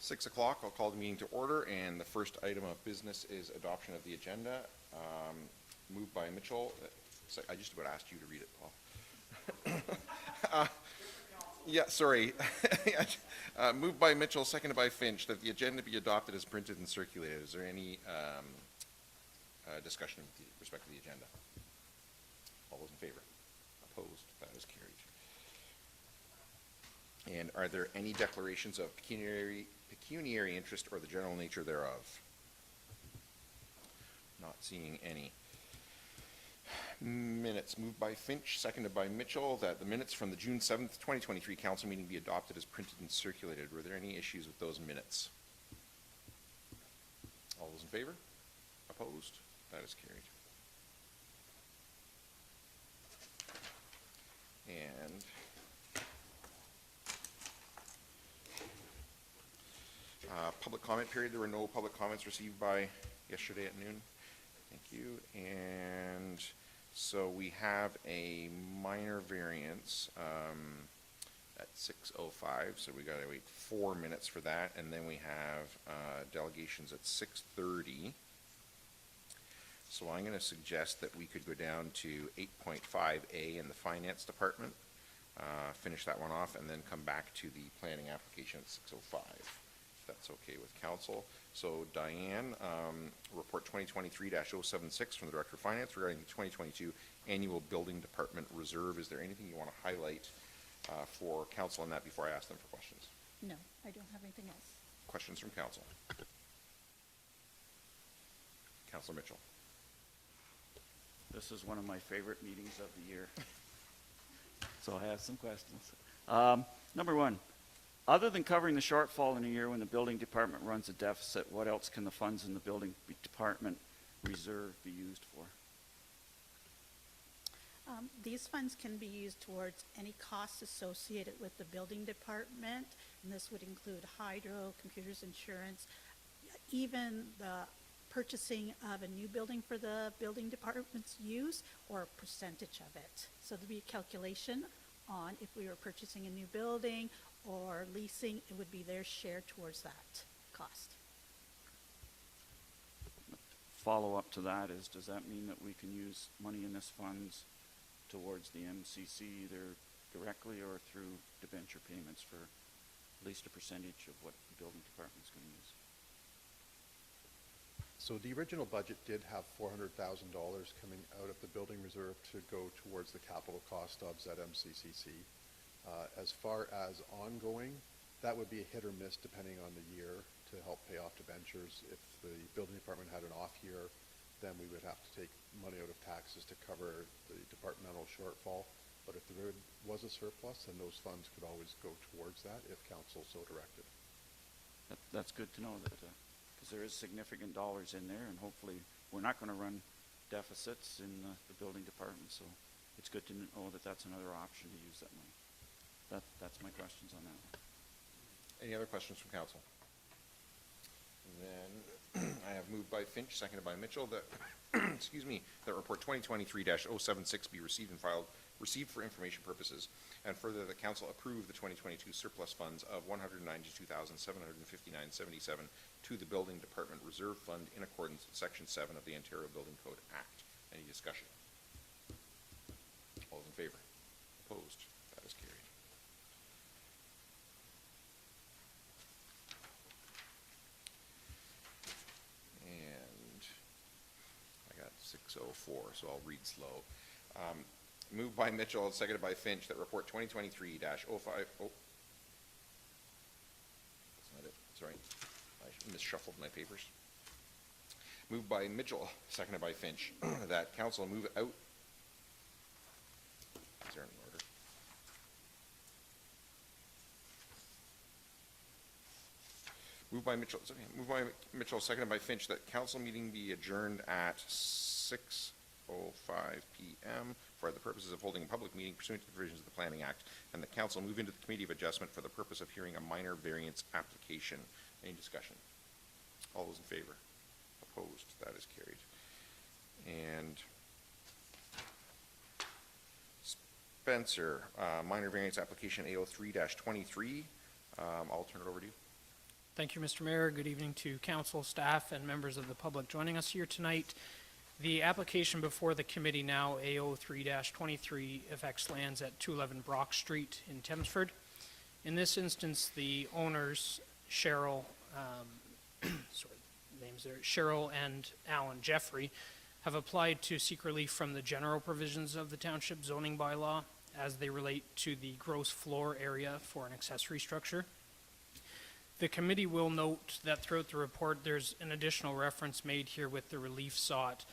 6 o'clock, I'll call the meeting to order, and the first item of business is adoption of the agenda. Moved by Mitchell. I just about asked you to read it, Paul. Yeah, sorry. Moved by Mitchell, seconded by Finch, that the agenda be adopted as printed and circulated. Is there any discussion with respect to the agenda? All those in favor? Opposed? That is carried. And are there any declarations of pecuniary interest or the general nature thereof? Not seeing any. Minutes moved by Finch, seconded by Mitchell, that the minutes from the June 7th, 2023 council meeting be adopted as printed and circulated. Were there any issues with those minutes? All those in favor? Opposed? That is carried. And public comment period. There were no public comments received by yesterday at noon. Thank you. And so we have a minor variance at 6:05, so we got to wait 4 minutes for that, and then we have delegations at 6:30. So I'm going to suggest that we could go down to 8.5A in the finance department, finish that one off, and then come back to the planning application at 6:05. If that's okay with council. So Diane, report 2023-076 from the Director of Finance regarding the 2022 annual building department reserve. Is there anything you want to highlight for council on that before I ask them for questions? No, I don't have anything else. Questions from council? Councilor Mitchell. This is one of my favorite meetings of the year. So I have some questions. Number one, other than covering the shortfall in a year when the building department runs a deficit, what else can the funds in the building department reserve be used for? These funds can be used towards any costs associated with the building department, and this would include hydro, computers, insurance, even the purchasing of a new building for the building department's use, or a percentage of it. So there'd be a calculation on if we were purchasing a new building or leasing, it would be their share towards that cost. Follow-up to that is, does that mean that we can use money in this funds towards the MCC either directly or through debenture payments for at least a percentage of what the building department's going to use? So the original budget did have $400,000 coming out of the building reserve to go towards the capital cost of ZMCCC. As far as ongoing, that would be a hit or miss depending on the year to help pay off debentures. If the building department had an off year, then we would have to take money out of taxes to cover the departmental shortfall. But if there was a surplus, then those funds could always go towards that if council so directed. That's good to know, that because there is significant dollars in there, and hopefully we're not going to run deficits in the building department. So it's good to know that that's another option to use that money. That's my questions on that one. Any other questions from council? Then I have moved by Finch, seconded by Mitchell, that excuse me, that report 2023-076 be received for information purposes, and further the council approve the 2022 surplus funds of $192,759.77 to the building department reserve fund in accordance with section 7 of the Ontario Building Code Act. Any discussion? All those in favor? Opposed? That is carried. I got 6:04, so I'll read slow. Moved by Mitchell, seconded by Finch, that report 2023-05. Oh, that's not it. Sorry, I misshuffled my papers. Moved by Mitchell, seconded by Finch, that council move out. Is there an order? Moved by Mitchell, seconded by Finch, that council meeting be adjourned at 6:05 p.m. for the purposes of holding a public meeting pursuant to the provisions of the Planning Act, and the council move into the Committee of Adjustment for the purpose of hearing a minor variance application. Any discussion? All those in favor? Opposed? That is carried. And Spencer, minor variance application A03-23. I'll turn it over to you. Thank you, Mr. Mayor. Good evening to council, staff, and members of the public joining us here tonight. The application before the committee now, AO3-23, affects lands at 211 Brock Street in Thamesford. In this instance, the owners, Cheryl, Cheryl and Alan Jeffrey, have applied to seek relief from the general provisions of the Township zoning bylaw as they relate to the gross floor area for an accessory structure. The committee will note that throughout the report, there's an additional reference made here with the relief sought,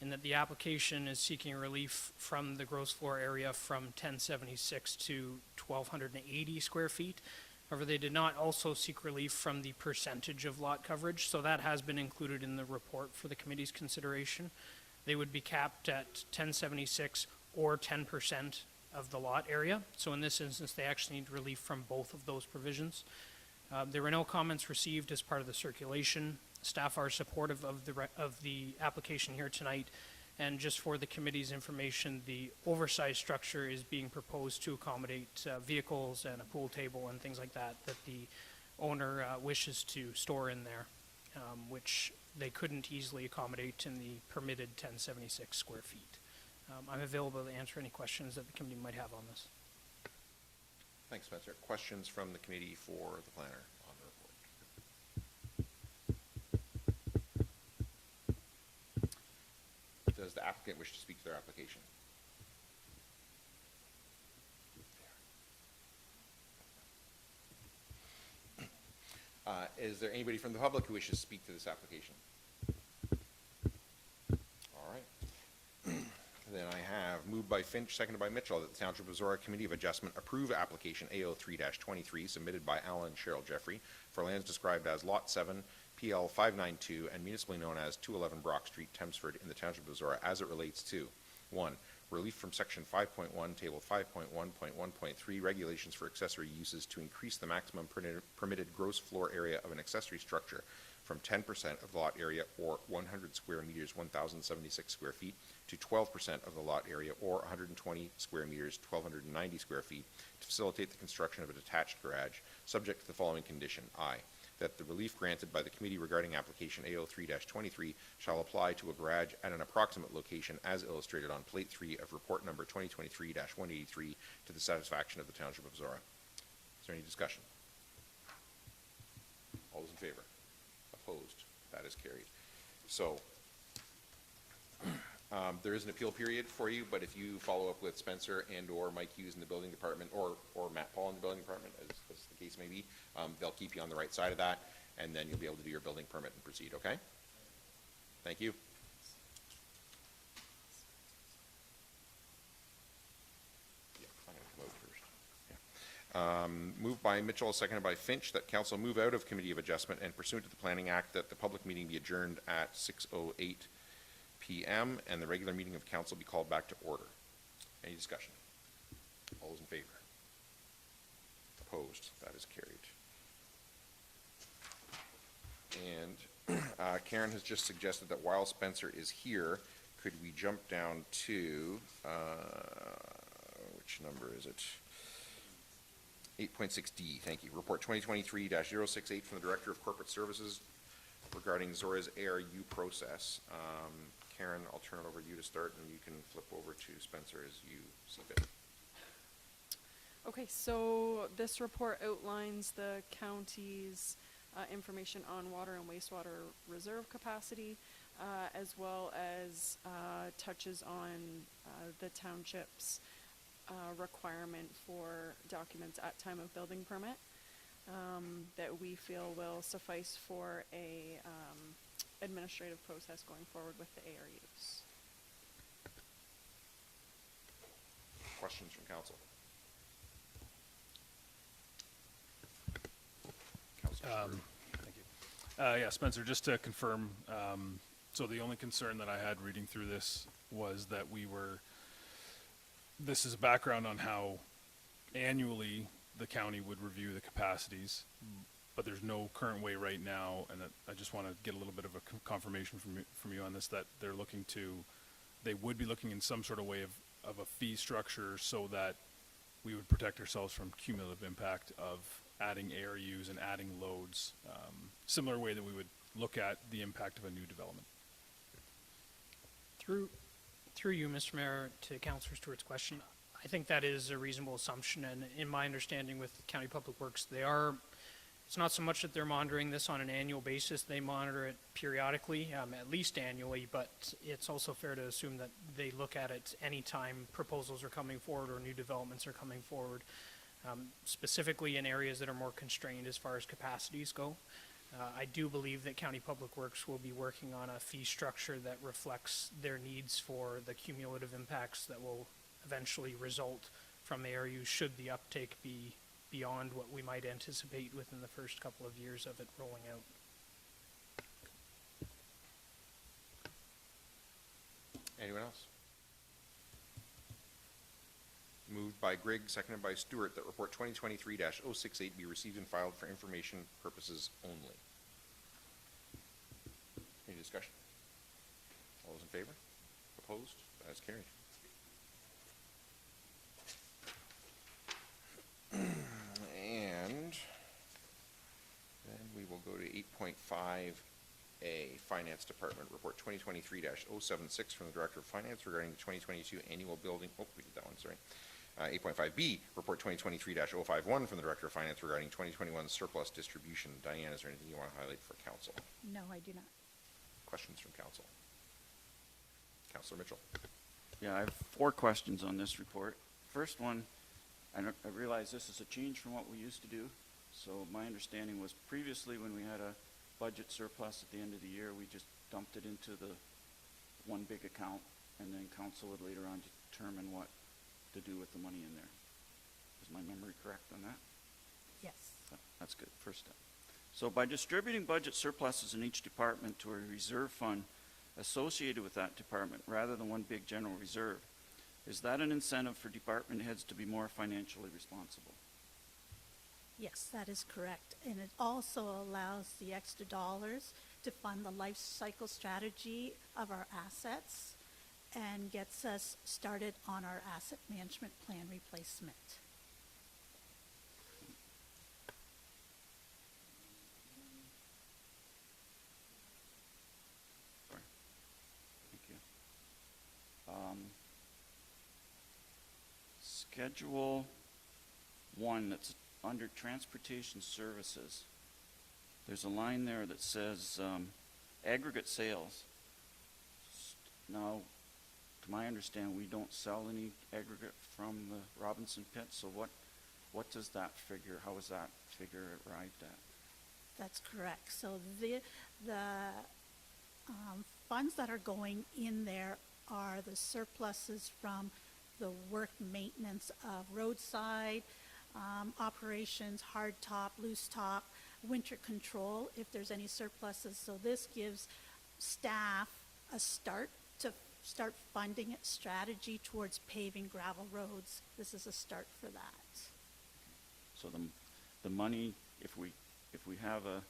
in that the application is seeking relief from the gross floor area from 1076 to 1280 square feet. However, they did not also seek relief from the percentage of lot coverage, so that has been included in the report for the committee's consideration. They would be capped at 1076 or 10% of the lot area. So in this instance, they actually need relief from both of those provisions. There were no comments received as part of the circulation. Staff are supportive of the application here tonight. And just for the committee's information, the oversized structure is being proposed to accommodate vehicles and a pool table and things like that the owner wishes to store in there, which they couldn't easily accommodate in the permitted 1076 square feet. I'm available to answer any questions that the committee might have on this. Thanks, Spencer. Questions from the committee for the planner on the report? Does the applicant wish to speak to their application? Is there anybody from the public who wishes to speak to this application? All right. Then I have moved by Finch, seconded by Mitchell, that the Township of Zorra Committee of Adjustment approve application AO3-23 submitted by Alan and Cheryl Jeffrey for lands described as Lot 7, PL 592, and municipally known as 211 Brock Street, Thamesford, in the Township of Zorra as it relates to 1. Relief from Section 5.1, Table 5.1.1.3, Regulations for Accessory Uses to increase the maximum permitted gross floor area of an accessory structure from 10% of the lot area, or 100 square meters, 1,076 square feet, to 12% of the lot area, or 120 square meters, 1,290 square feet, to facilitate the construction of a detached garage, subject to the following condition. I, that the relief granted by the committee regarding application AO3-23 shall apply to a garage at an approximate location as illustrated on Plate 3 of Report Number 2023-183 to the satisfaction of the Township of Zorra. Is there any discussion? All those in favor? Opposed? That is carried. So, there is an appeal period for you, but if you follow up with Spencer and or Mike Hughes in the building department, or Matt Paul in the building department, as the case may be, they'll keep you on the right side of that, and then you'll be able to do your building permit and proceed, okay? Thank you. Yeah, I'm gonna come out first. Yeah. Moved by Mitchell, seconded by Finch, that council move out of Committee of Adjustment and pursuant to the Planning Act that the public meeting be adjourned at 6:08 p.m. and the regular meeting of council be called back to order. Any discussion? All those in favor? Opposed? That is carried. And Karen has just suggested that while Spencer is here, could we jump down to, which number is it? 8.6D, thank you. Report 2023-068 from the Director of Corporate Services regarding Zorra's ARU process. Karen, I'll turn it over to you to start, and you can flip over to Spencer as you see fit. Okay, so this report outlines the county's information on water and wastewater reserve capacity, as well as touches on the township's requirement for documents at time of building permit that we feel will suffice for a administrative process going forward with the ARUs. Questions from council? Thank you. Yeah, Spencer, just to confirm, so the only concern that I had reading through this was that this is a background on how annually the county would review the capacities, but there's no current way right now, and I just want to get a little bit of a confirmation from you on this, that they would be looking in some sort of way of a fee structure so that we would protect ourselves from cumulative impact of adding ARUs and adding loads, similar way that we would look at the impact of a new development. Through you, Mr. Mayor, to Councillor Stewart's question, I think that is a reasonable assumption, and in my understanding with County Public Works, it's not so much that they're monitoring this on an annual basis, they monitor it periodically, at least annually, but it's also fair to assume that they look at it anytime proposals are coming forward or new developments are coming forward, specifically in areas that are more constrained as far as capacities go. I do believe that County Public Works will be working on a fee structure that reflects their needs for the cumulative impacts that will eventually result from ARU should the uptake be beyond what we might anticipate within the first couple of years of it rolling out. Anyone else? Moved by Grigg, seconded by Stewart, that report 2023-068 be received and filed for information purposes only. Any discussion? All those in favor? Opposed? That is carried. And then we will go to 8.5A, Finance Department, report 2023-076 from the Director of Finance regarding the 2022 annual building, we did that one, sorry. 8.5B, report 2023-051 from the Director of Finance regarding 2021 surplus distribution. Diane, is there anything you want to highlight for council? No, I do not. Questions from council? Councillor Mitchell. Yeah, I have 4 questions on this report. First one, I realize this is a change from what we used to do. So my understanding was previously when we had a budget surplus at the end of the year, we just dumped it into the one big account, and then council would later on determine what to do with the money in there. Is my memory correct on that? Yes. That's good, first step. So by distributing budget surpluses in each department to a reserve fund associated with that department rather than one big general reserve, is that an incentive for department heads to be more financially responsible? Yes, that is correct. And it also allows the extra dollars to fund the life cycle strategy of our assets and gets us started on our asset management plan replacement. Sorry. Thank you. Schedule 1, that's under transportation services. There's a line there that says aggregate sales. Now, to my understanding, we don't sell any aggregate from the Robinson pit, so what does that figure, how is that figure arrived at? That's correct. So the funds that are going in there are the surpluses from the work maintenance of roadside operations, hard top, loose top, winter control, if there's any surpluses. So this gives staff a start to start funding strategy towards paving gravel roads. This is a start for that. So the money, if we have a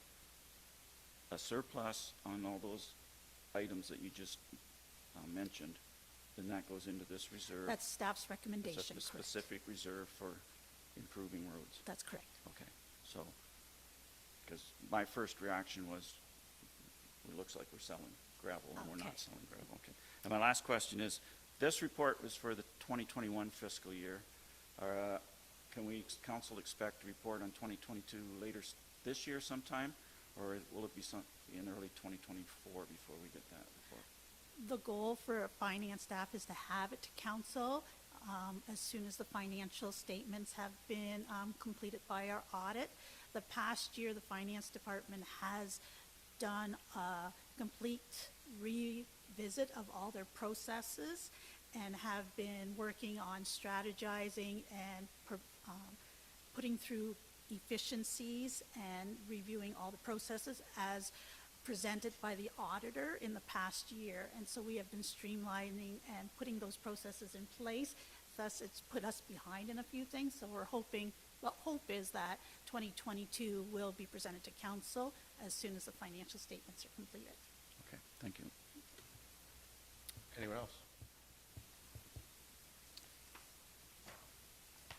surplus on all those items that you just mentioned, then that goes into this reserve. That's staff's It's recommendation, a correct? specific reserve for improving roads. That's correct. Okay, so, because my first reaction was, it looks like we're selling gravel and we're not Okay. selling gravel, okay. And my last question is, this report was for the 2021 fiscal year. Can we, council, expect a report on 2022 later this year sometime? Or will it be in early 2024 before we get that report? The goal for finance staff is to have it to council as soon as the financial statements have been completed by our audit. The past year, the finance department has done a complete revisit of all their processes and have been working on strategizing and putting through efficiencies and reviewing all the processes as presented by the auditor in the past year. And so we have been streamlining and putting those processes in place. Thus, it's put us behind in a few things. So we're hoping, well, hope is that 2022 will be presented to council as soon as the financial statements are completed. Okay, thank you. Anyone else?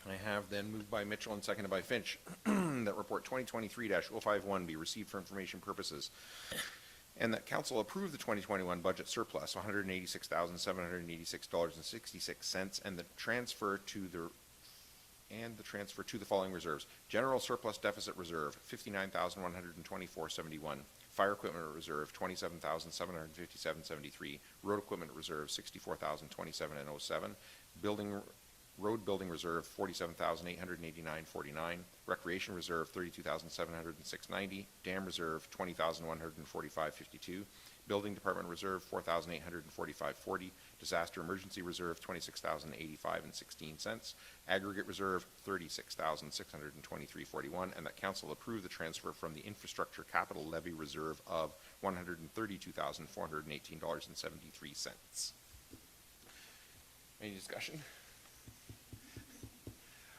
I have then moved by Mitchell and seconded by Finch that report 2023-051 be received for information purposes, and that council approve the 2021 budget surplus, $186,786.66, and the transfer to the following reserves: general surplus deficit reserve, $59,124.71; fire equipment reserve, $27,757.73; road equipment reserve, $64,027.07; road building reserve, $47,889.49; recreation reserve, $32,706.90; dam reserve, $20,145.52; building department reserve, $4,845.40; disaster emergency reserve, $26,085.16; aggregate reserve, $36,623.41, and that council approve the transfer from the infrastructure capital levy reserve of $132,418.73. Any discussion?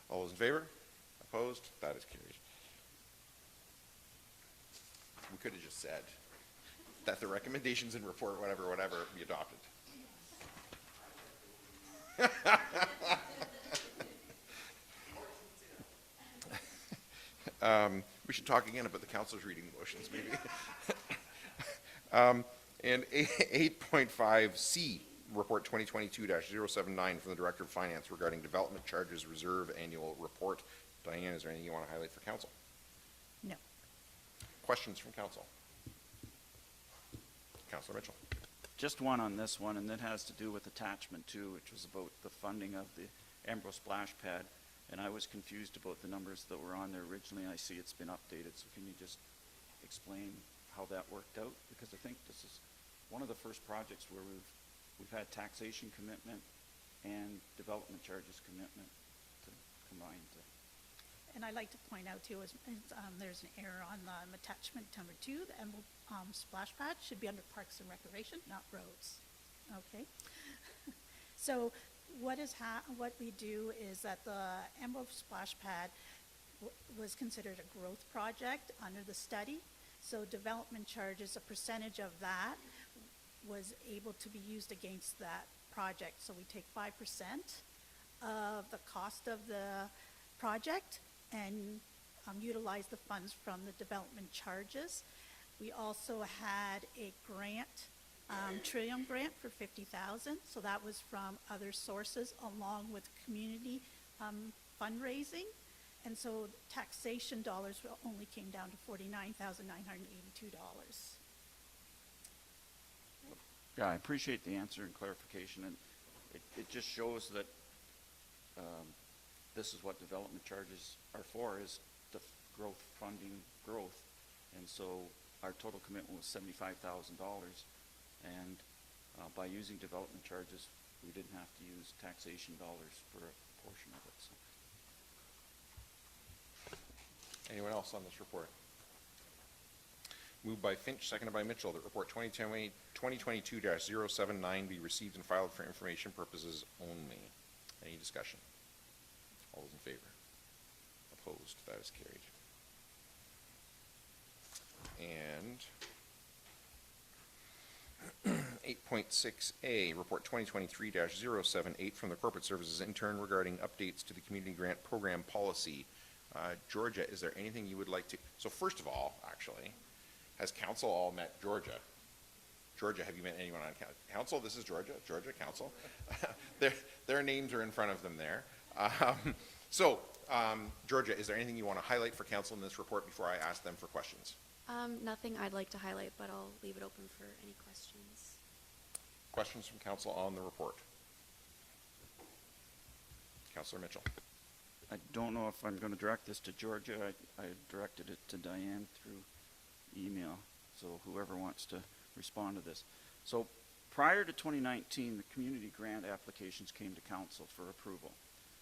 All those in favor? Opposed? That is carried. We could have just said that the recommendations and report, whatever, be adopted. We should talk again about the councilors reading the motions, maybe. And 8.5C, report 2022-079 from the Director of Finance regarding development charges reserve annual report. Diane, is there anything you want to highlight for council? No. Questions from council? Councilor Mitchell. Just one on this one, and that has to do with attachment 2, which was about the funding of the Embro splash pad. And I was confused about the numbers that were on there originally. I see it's been updated, so can you just explain how that worked out? Because I think this is one of the first projects where we've had taxation commitment and development charges commitment to combine. And I'd like to point out too, there's an error on attachment number 2, the Embro splash pad should be under Parks and Recreation, not roads. Okay. So what we do is that the Embro splash pad was considered a growth project under the study. So development charges, a percentage of that was able to be used against that project. So we take 5% of the cost of the project and utilize the funds from the development charges. We also had a grant, Trillium grant for $50,000. So that was from other sources along with community fundraising. And so taxation dollars only came down to $49,982. Yeah, I appreciate the answer and clarification, and it just shows that this is what development charges are for, is the growth funding growth. And so our total commitment was $75,000, and by using development charges, we didn't have to use taxation dollars for a portion of it. So. Anyone else on this report? Moved by Finch, seconded by Mitchell, that report 2022-079 be received and filed for information purposes only. Any discussion? All those in favor? Opposed? That is carried. And 8.6A, report 2023-078 from the Corporate Services Intern regarding updates to the Community Grant Program Policy. Georgia, is there anything you would like to, so first of all, actually, has council all met Georgia? Georgia, have you met anyone on council? This is Georgia, council. Their names are in front of them there. Georgia, is there anything you want to highlight for council in this report before I ask them for questions? Nothing I'd like to highlight, but I'll leave it open for any questions. Questions from council on the report? Councilor Mitchell. I don't know if I'm going to direct this to Georgia. I directed it to Diane through email, so whoever wants to respond to this. So prior to 2019, the community grant applications came to council for approval.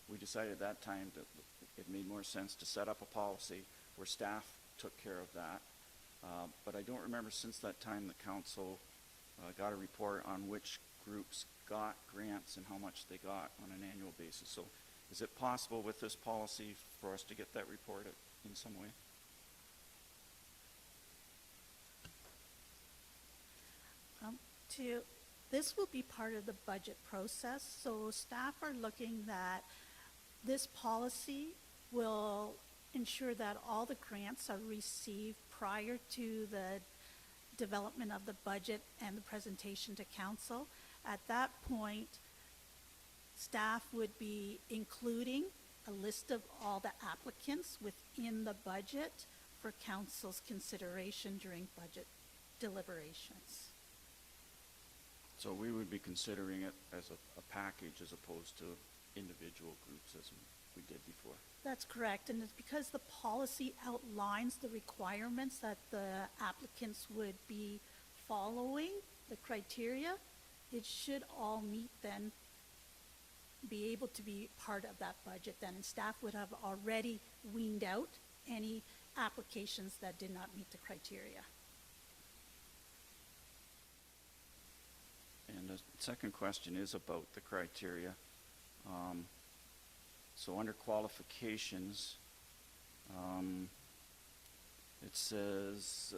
We decided at that time that it made more sense to set up a policy where staff took care of that. But I don't remember since that time the council got a report on which groups got grants and how much they got on an annual basis. So is it possible with this policy for us to get that report in some way? This will be part of the budget process. So staff are looking that This policy will ensure that all the grants are received prior to the development of the budget and the presentation to council. At that point, staff would be including a list of all the applicants within the budget for council's consideration during budget deliberations. So we would be considering it as a package as opposed to individual groups as we did before. That's correct, and it's because the policy outlines the requirements that the applicants would be following, the criteria. It should all meet then, be able to be part of that budget then, and staff would have already weaned out any applications that did not meet the criteria. And the second question is about the criteria. So under qualifications, it says,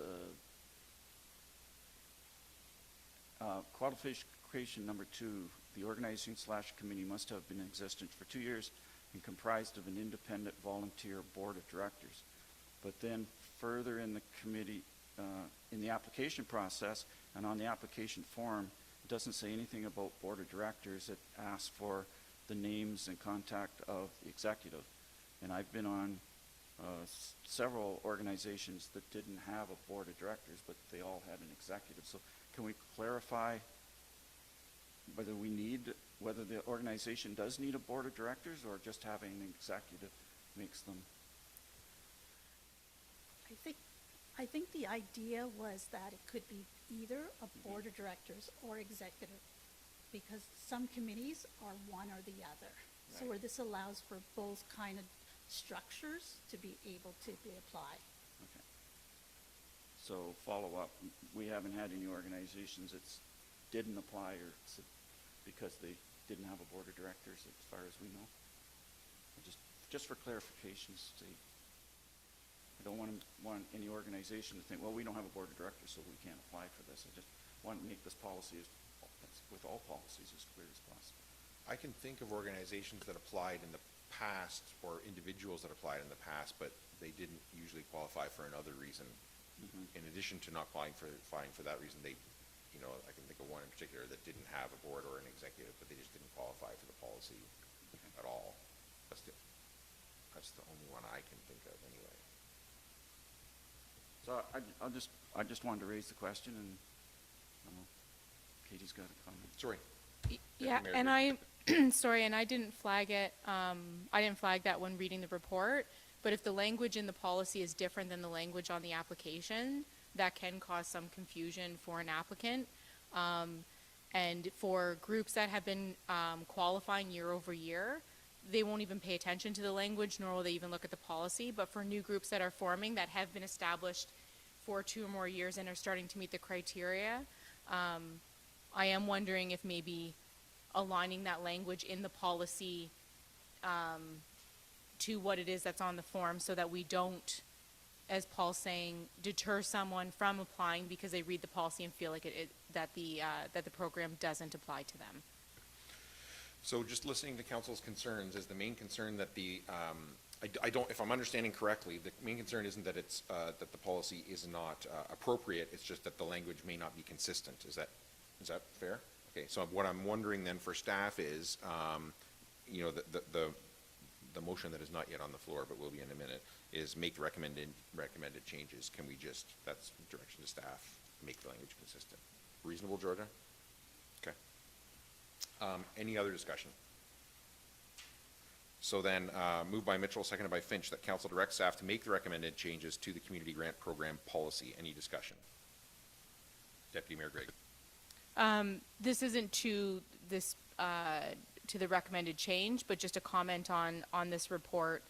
qualification number 2, the organization/committee must have been in existence for 2 years and comprised of an independent volunteer board of directors. But then further in the committee, in the application process and on the application form, it doesn't say anything about board of directors. It asks for the names and contact of the executive. And I've been on several organizations that didn't have a board of directors, but they all had an executive. So can we clarify whether the organization does need a board of directors, or just having an executive makes them? I think the idea was that it could be either a board of directors or executive, because some committees are one or the other. So Right. where this allows for both kind of structures to be able to be applied. Okay. So follow up, we haven't had any organizations that didn't apply or because they didn't have a board of directors as far as we know. Just for clarification's sake. I don't want any organization to think, well, we don't have a board of directors, so we can't apply for this. I just want to make this policy, with all policies, as clear as possible. I can think of organizations that applied in the past, or individuals that applied in the past, but they didn't usually qualify for another reason. Mm-hmm. In addition to not applying for that reason, they, I can think of one in particular that didn't have a board or an executive, but they just didn't qualify for the policy at all. That's the only one I can think of anyway. So I just wanted to raise the question, and Katie's got a comment. Sorry. Yeah, Deputy and Mayor. sorry, and I didn't flag it, I didn't flag that when reading the report, but if the language in the policy is different than the language on the application, that can cause some confusion for an applicant. And for groups that have been qualifying year over year, they won't even pay attention to the language, nor will they even look at the policy. But for new groups that are forming, that have been established for 2 or more years and are starting to meet the criteria, I am wondering if maybe aligning that language in the policy to what it is that's on the form, so that we don't, as Paul's saying, deter someone from applying because they read the policy and feel like that the program doesn't apply to them. So just listening to council's concerns, is the main concern that I don't, if I'm understanding correctly, the main concern isn't that it's, that the policy is not appropriate, it's just that the language may not be consistent. Is that fair? Okay, so what I'm wondering then for staff is, the motion that is not yet on the floor, but will be in a minute, is make the recommended changes. Can we just, that's direction to staff, make the language consistent. Reasonable, Georgia? Okay. Any other discussion? So then, moved by Mitchell, seconded by Finch, that council direct staff to make the recommended changes to the community grant program policy. Any discussion? Deputy Mayor Gregg. This isn't to this, to the recommended change, but just a comment on this report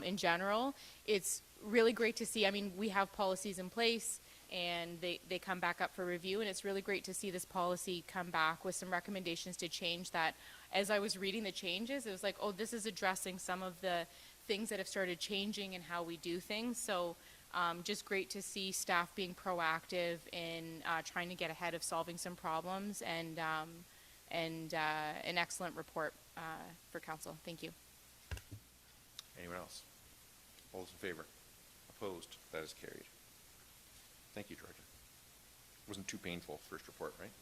in general. It's really great to see, we have policies in place and they come back up for review, and it's really great to see this policy come back with some recommendations to change that. As I was reading the changes, it was like, oh, this is addressing some of the things that have started changing in how we do things. So just great to see staff being proactive in trying to get ahead of solving some problems, and an excellent report for council. Thank you. Anyone else? All those in favor? Opposed? That is carried. Thank you, Georgia. Wasn't too painful, first report, right?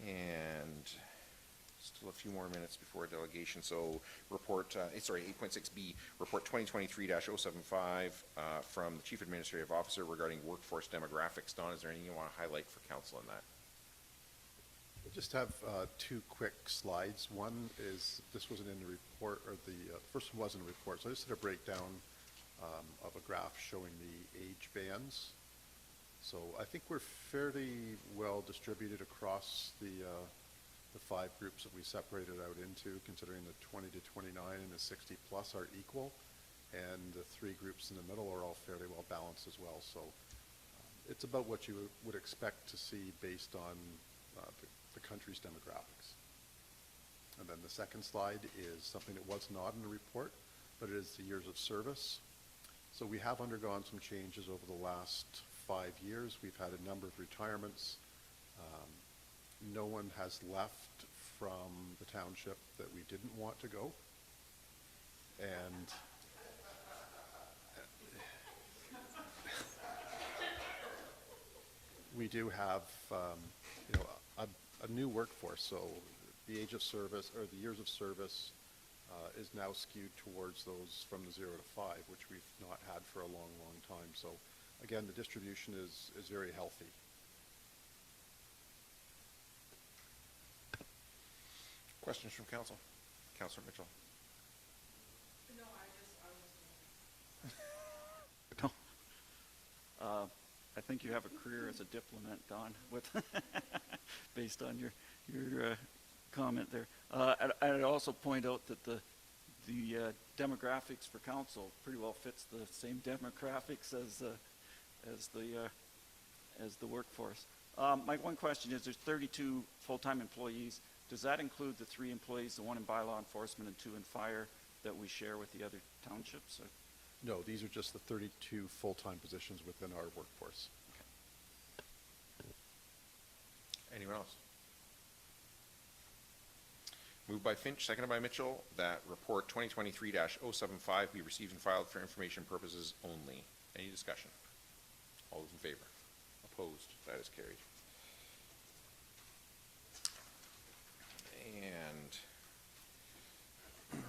And still a few more minutes before delegation. So report, 8.6B, report 2023-075 from the Chief Administrative Officer regarding workforce demographics. Don, is there anything you want to highlight for council in that? I just have two quick slides. One is, this wasn't in the report, or the first one wasn't a report, so I just did a breakdown of a graph showing the age bands. So I think we're fairly well distributed across the 5 groups that we separated out into, considering the 20 to 29 and the 60 plus are equal, and the 3 groups in the middle are all fairly well balanced as well. So it's about what you would expect to see based on the country's demographics. And then the second slide is something that was not in the report, but it is the years of service. So we have undergone some changes over the last 5 years. We've had a number of retirements. No one has left from the township that we didn't want to go. And we do have, a new workforce. So the age of service, or the years of service, is now skewed towards those from the 0 to 5, which we've not had for a long, long time. So again, the distribution is very healthy. Questions from council? Councilor Mitchell. No. I think you have a career as a diplomat, Don, with based on your comment there. I'd also point out that the demographics for council pretty well fits the same demographics as the workforce. My one question is: there's 32 full-time employees. Does that include the 3 employees, the 1 in bylaw enforcement and 2 in fire, that we share with the other townships? Or? No, these are just the 32 full-time positions within our workforce. Anyone else? Moved by Finch, seconded by Mitchell, that report 2023-075 be received and filed for information purposes only. Any discussion? All those in favor? Opposed? That is carried. And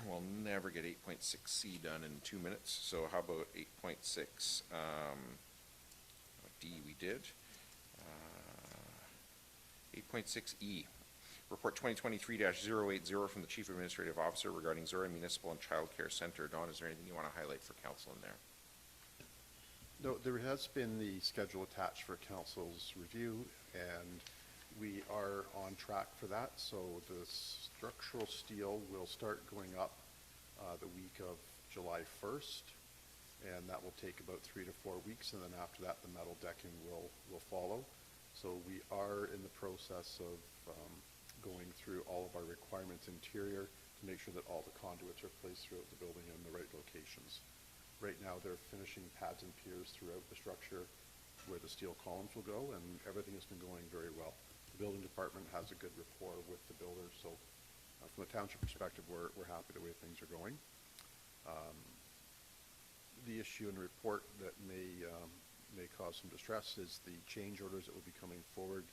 we'll never get 8.6C done in 2 minutes, so how about 8.6 D we did. 8.6E, report 2023-080 from the Chief Administrative Officer regarding Zorra Municipal and Child Care Center. Don, is there anything you want to highlight for council in there? No, there has been the schedule attached for council's review, and we are on track for that. So the structural steel will start going up the week of July 1st, and that will take about 3 to 4 weeks, and then after that the metal decking will follow. So we are in the process of going through all of our requirements interior to make sure that all the conduits are placed throughout the building in the right locations. Right now they're finishing pads and piers throughout the structure where the steel columns will go, and everything has been going very well. The building department has a good rapport with the builder, so from a township perspective, we're happy the way things are going. The issue in the report that may cause some distress is the change orders that will be coming forward.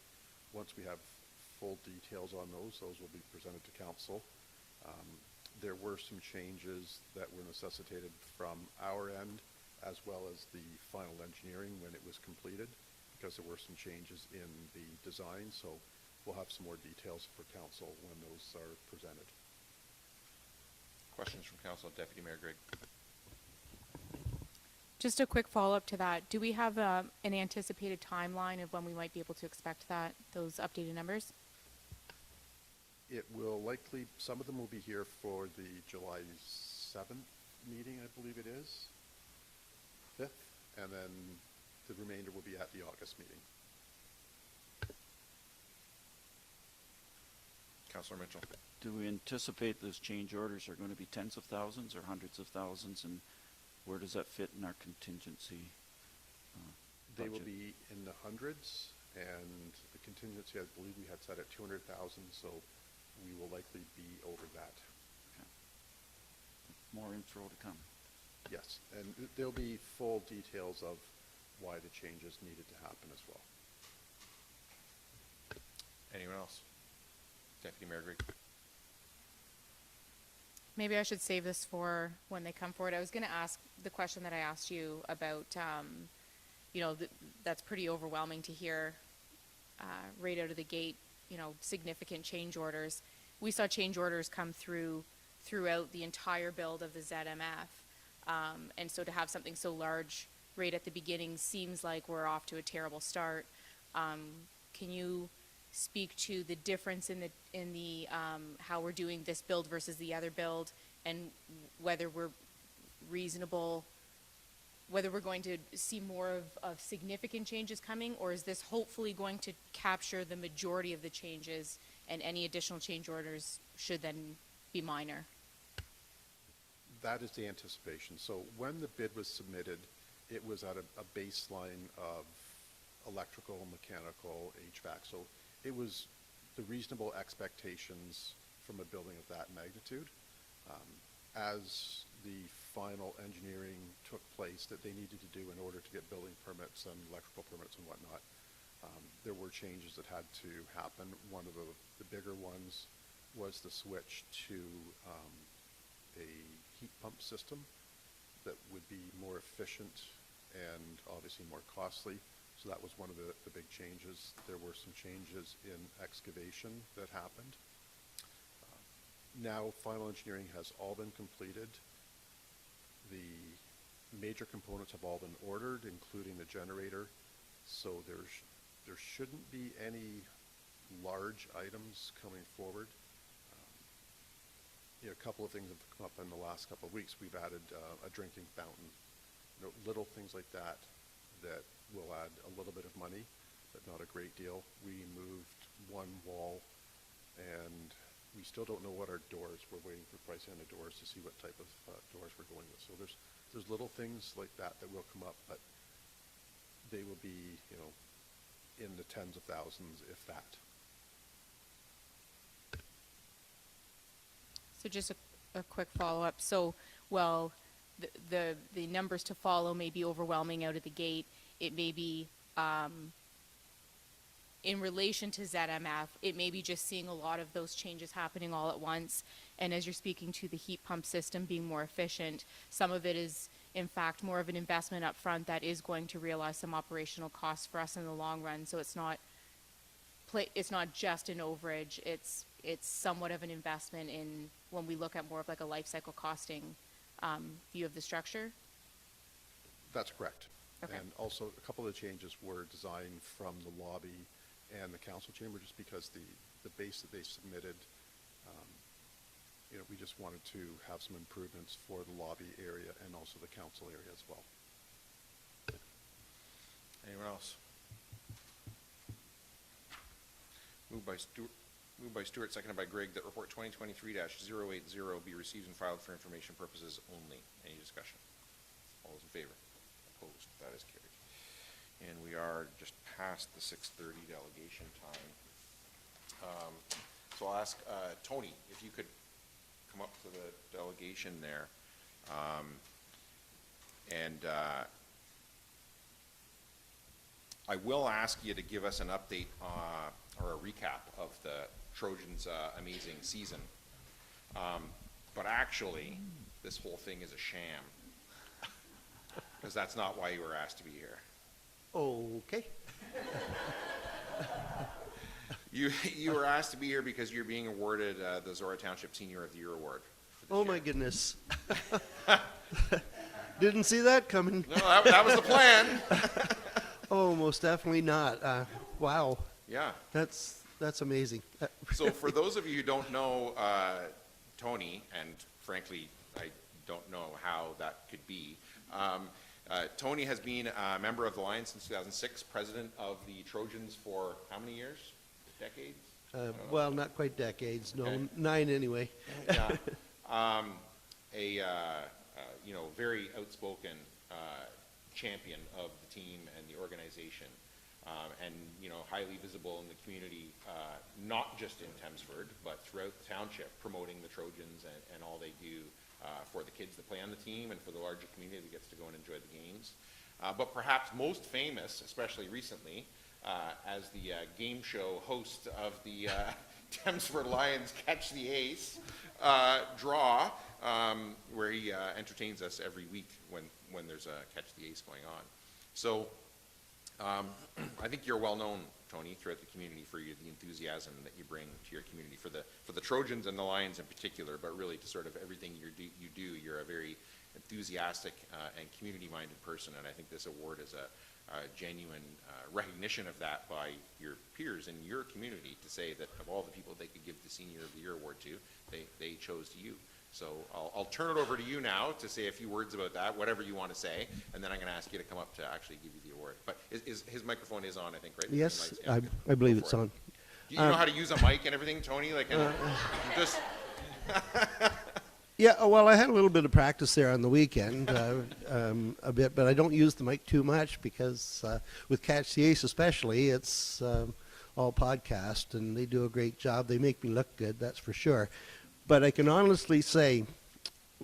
Once we have full details on those will be presented to council. There were some changes that were necessitated from our end, as well as the final engineering when it was completed, because there were some changes in the design. So we'll have some more details for council when those are presented. Questions from council. Deputy Mayor Grigg. Just a quick follow-up to that. Do we have an anticipated timeline of when we might be able to expect those updated numbers? It will likely, some of them will be here for the July 7th meeting, I believe it is, 5th, and then the remainder will be at the August meeting. Councilor Mitchell. Do we anticipate those change orders are going to be tens of thousands or hundreds of thousands, and where does that fit in our contingency They will budget? be in the hundreds, and the contingency, I believe we had set at 200,000, so we will likely be over that. more info to come. Yes, and there'll be full details of why the changes needed to happen as well. Anyone else? Deputy Mayor Grigg. Maybe I should save this for when they come forward. I was going to ask the question that I asked you about, that's pretty overwhelming to hear right out of the gate, significant change orders. We saw change orders come throughout the entire build of the ZMF. And so to have something so large right at the beginning seems like we're off to a terrible start. Can you speak to the difference in the how we're doing this build versus the other build, and whether we're going to see more of significant changes coming, or is this hopefully going to capture the majority of the changes, and any additional change orders should then be minor? That is the anticipation. So when the bid was submitted, it was at a baseline of electrical, mechanical, HVAC. So it was the reasonable expectations from a building of that magnitude. As the final engineering took place that they needed to do in order to get building permits and electrical permits and whatnot, there were changes that had to happen. One of the bigger ones was the switch to a heat pump system that would be more efficient and obviously more costly. So that was one of the big changes. There were some changes in excavation that happened. Now final engineering has all been completed. The major components have all been ordered, including the generator. So there shouldn't be any large items coming forward. A couple of things have come up in the last couple of weeks. We've added a drinking fountain, little things like that will add a little bit of money, but not a great deal. We moved one wall, and we still don't know what our doors. We're waiting for pricing on the doors to see what type of doors we're going with. So there's little things like that will come up, but they will be, in the tens of thousands, if that. So just a quick follow-up. So, well, the numbers to follow may be overwhelming out of the gate. It may be, in relation to ZMF, it may be just seeing a lot of those changes happening all at once. And as you're speaking to the heat pump system being more efficient, some of it is, in fact, more of an investment up front that is going to realize some operational costs for us in the long run. So it's not just an overage. It's somewhat of an investment in when we look at more of like a life cycle costing view of the structure. That's correct. Okay. And also a couple of the changes were designed from the lobby and the council chamber, just because the base that they submitted, we just wanted to have some improvements for the lobby area and also the council area as well. Anyone else? Moved by Stuart, seconded by Grigg, that report 2023-080 be received and filed for information purposes only. Any discussion? All those in favor? Opposed? That is carried. And we are just past the 6:30 delegation time. So I'll ask Tony if you could come up to the delegation there. I will ask you to give us an update or a recap of the Trojans' amazing season. But actually, this whole thing is a sham, because that's not why you were asked to be here. Okay. You were asked to be here because you're being awarded the Zorra Township Senior of the Year Award. Oh my goodness. Didn't see that coming. No, that was the plan. Oh, most definitely not. Wow. Yeah. That's amazing. So for those of you who don't know Tony, and frankly, I don't know how that could be, Tony has been a member of the Lions since 2006, president of the Trojans for how many years? Decades? Well, not quite decades. No, Okay. 9 anyway. Yeah. Very outspoken champion of the team and the organization, and highly visible in the community, not just in Thamesford, but throughout the township, promoting the Trojans and all they do for the kids that play on the team and for the larger community that gets to go and enjoy the games. But perhaps most famous, especially recently, as the game show host of the Thamesford Lions Catch the Ace draw, where he entertains us every week when there's a Catch the Ace going on. So I think you're well known, Tony, throughout the community for the enthusiasm that you bring to your community, for the Trojans and the Lions in particular, but really to sort of everything you do. You're a very enthusiastic and community-minded person, and I think this award is a genuine recognition of that by your peers in your community, to say that of all the people they could give the Senior of the Year award to, they chose you. So I'll turn it over to you now to say a few words about that, whatever you want to say, and then I'm going to ask you to come up to actually give you the award. But his microphone is on, I think, right? Yes, Yeah, I believe go it's for it. on. Do you know how to use a mic and everything, Tony? Like, just... Yeah, well, I had a little bit of practice there on the weekend, a bit, but I don't use the mic too much because with Catch the Ace especially, it's all podcast, and they do a great job. They make me look good, that's for sure. But I can honestly say,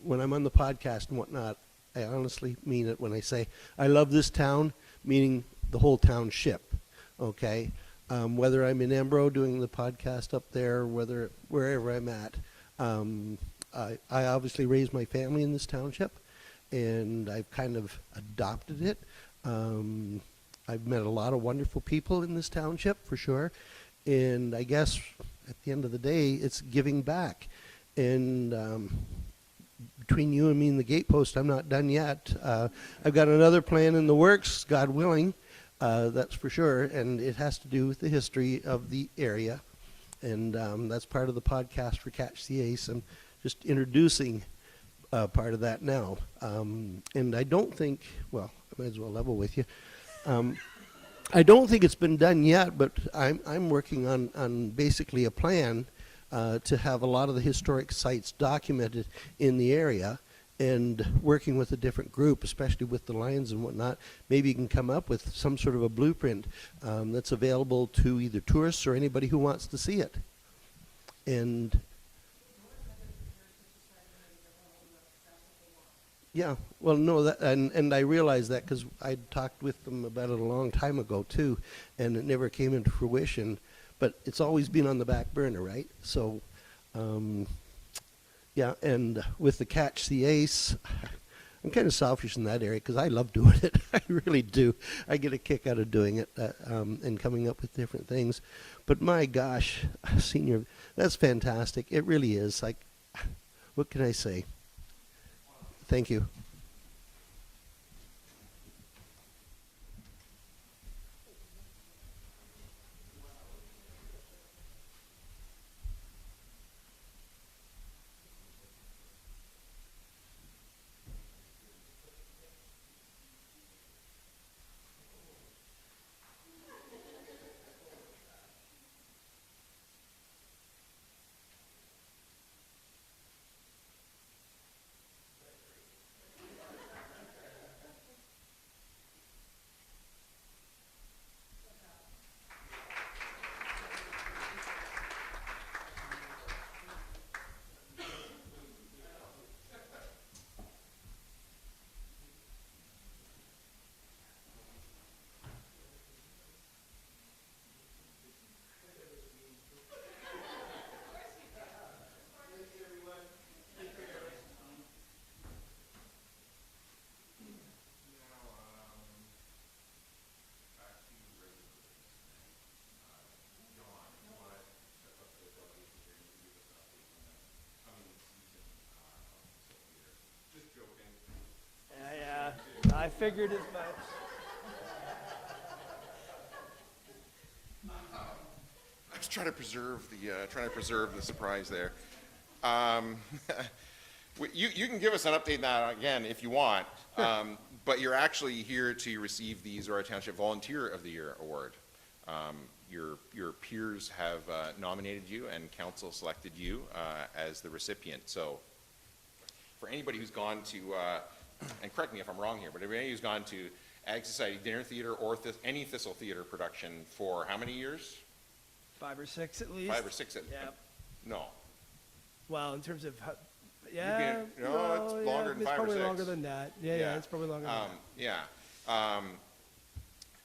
when I'm on the podcast and whatnot, I honestly mean it when I say I love this town, meaning the whole township, okay? Whether I'm in Embro doing the podcast up there, wherever I'm at, I obviously raised my family in this township, and I've kind of adopted it. I've met a lot of wonderful people in this township, for sure, and I guess at the end of the day, it's giving back. And between you and me and the gatepost, I'm not done yet. I've got another plan in the works, God willing, that's for sure, and it has to do with the history of the area, and that's part of the podcast for Catch the Ace. I'm just introducing part of that now. And I don't think, well, I might as well level with you. I don't think it's been done yet, but I'm working on basically a plan to have a lot of the historic sites documented in the area, and working with a different group, especially with the Lions and whatnot. Maybe you can come up with some sort of a blueprint that's available to either tourists or anybody who wants to see it. And yeah, well, no, that, and I realize that because I talked with them about it a long time ago too, and it never came into fruition. But it's always been on the back burner, right? So, yeah, and with the Catch the Ace, I'm kind of selfish in that area because I love doing it. I really do. I get a kick out of doing it and coming up with different things. But my gosh, Senior, that's fantastic. It really is. Like, what can I say? Thank you. I figured as much. I was trying to preserve the surprise there. You can give us an update on that again if you want, but you're actually here to receive the Zorra Township Volunteer of the Year award. Your peers have nominated you, and council selected you as the recipient. So, for anybody who's gone to, and correct me if I'm wrong here, but anybody who's gone to Ag Society Dinner Theater or any Thistle Theater production for how many years? 5 or 6 at least. 5 or 6 at Yeah. No. Well, in terms of, You've been- no, It's 5 or probably 6. longer than that. Yeah, it's probably longer than that.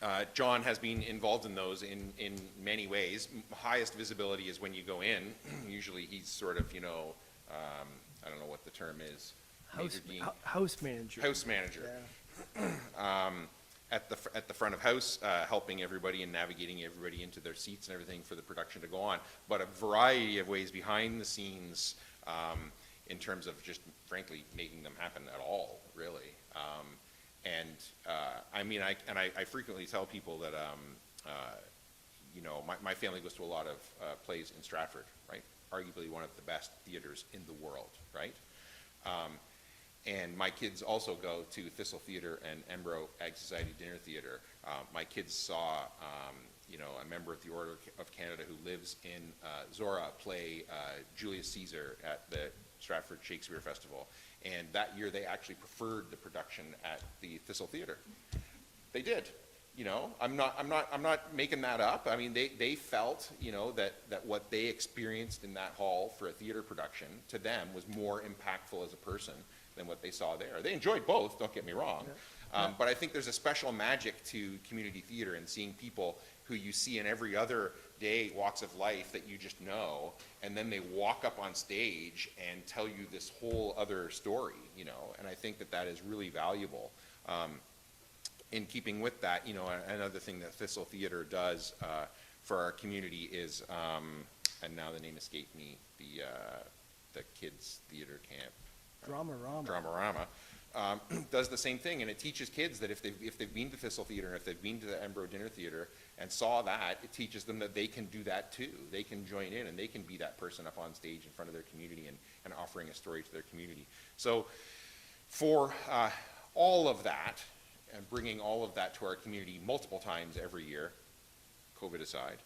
Yeah. John has been involved in those in many ways. Highest visibility is when you go in. Usually he's sort of, I don't know what the term is. Major Dean. House manager. House manager. Yeah. At the front of house, helping everybody and navigating everybody into their seats and everything for the production to go on. But a variety of ways behind the scenes, in terms of just frankly making them happen at all, really. I frequently tell people that, my family goes to a lot of plays in Stratford, right? Arguably one of the best theaters in the world, right? And my kids also go to Thistle Theatre and Embro Ag Society Dinner Theatre. My kids saw, a member of the Order of Canada who lives in Zorra play Julius Caesar at the Stratford Shakespeare Festival. And that year they actually preferred the production at the Thistle Theatre. They did. I'm not making that up. I mean, they felt, that what they experienced in that hall for a theater production to them was more impactful as a person than what they saw there. They enjoyed both, don't get me wrong. But I think there's a special magic to community theater and seeing people who you see in every other day walks of life that you just know, and then they walk up on stage and tell you this whole other story, and I think that is really valuable. In keeping with that, another thing that Thistle Theatre does for our community is, and now the name escaped me, the kids' theater camp. Dramarama. Does the same thing, and it teaches kids that if they've been to Thistle Theatre and if they've been to the Embro Dinner Theatre and saw that, it teaches them that they can do that too. They can join in and they can be that person up on stage in front of their community and offering a story to their community. So for all of that, and bringing all of that to our community multiple times every year, COVID aside,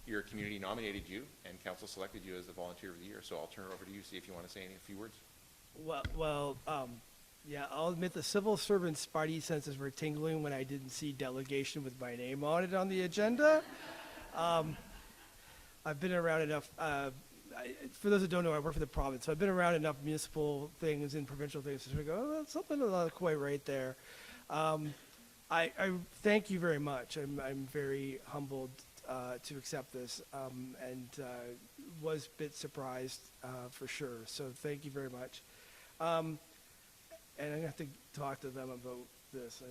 your community nominated you and council selected you as the volunteer of the year. So I'll turn it over to you, see if you want to say a few words. Yeah, I'll admit the civil servant's spidey senses were tingling when I didn't see delegation with my name on it on the agenda. I've been around enough, for those that don't know, I work for the province, so I've been around enough municipal things and provincial things to sort of go, oh, that's something not quite right there. I thank you very much. I'm very humbled to accept this, and was a bit surprised for sure. So thank you very much. And I'm gonna have to talk to them about this. I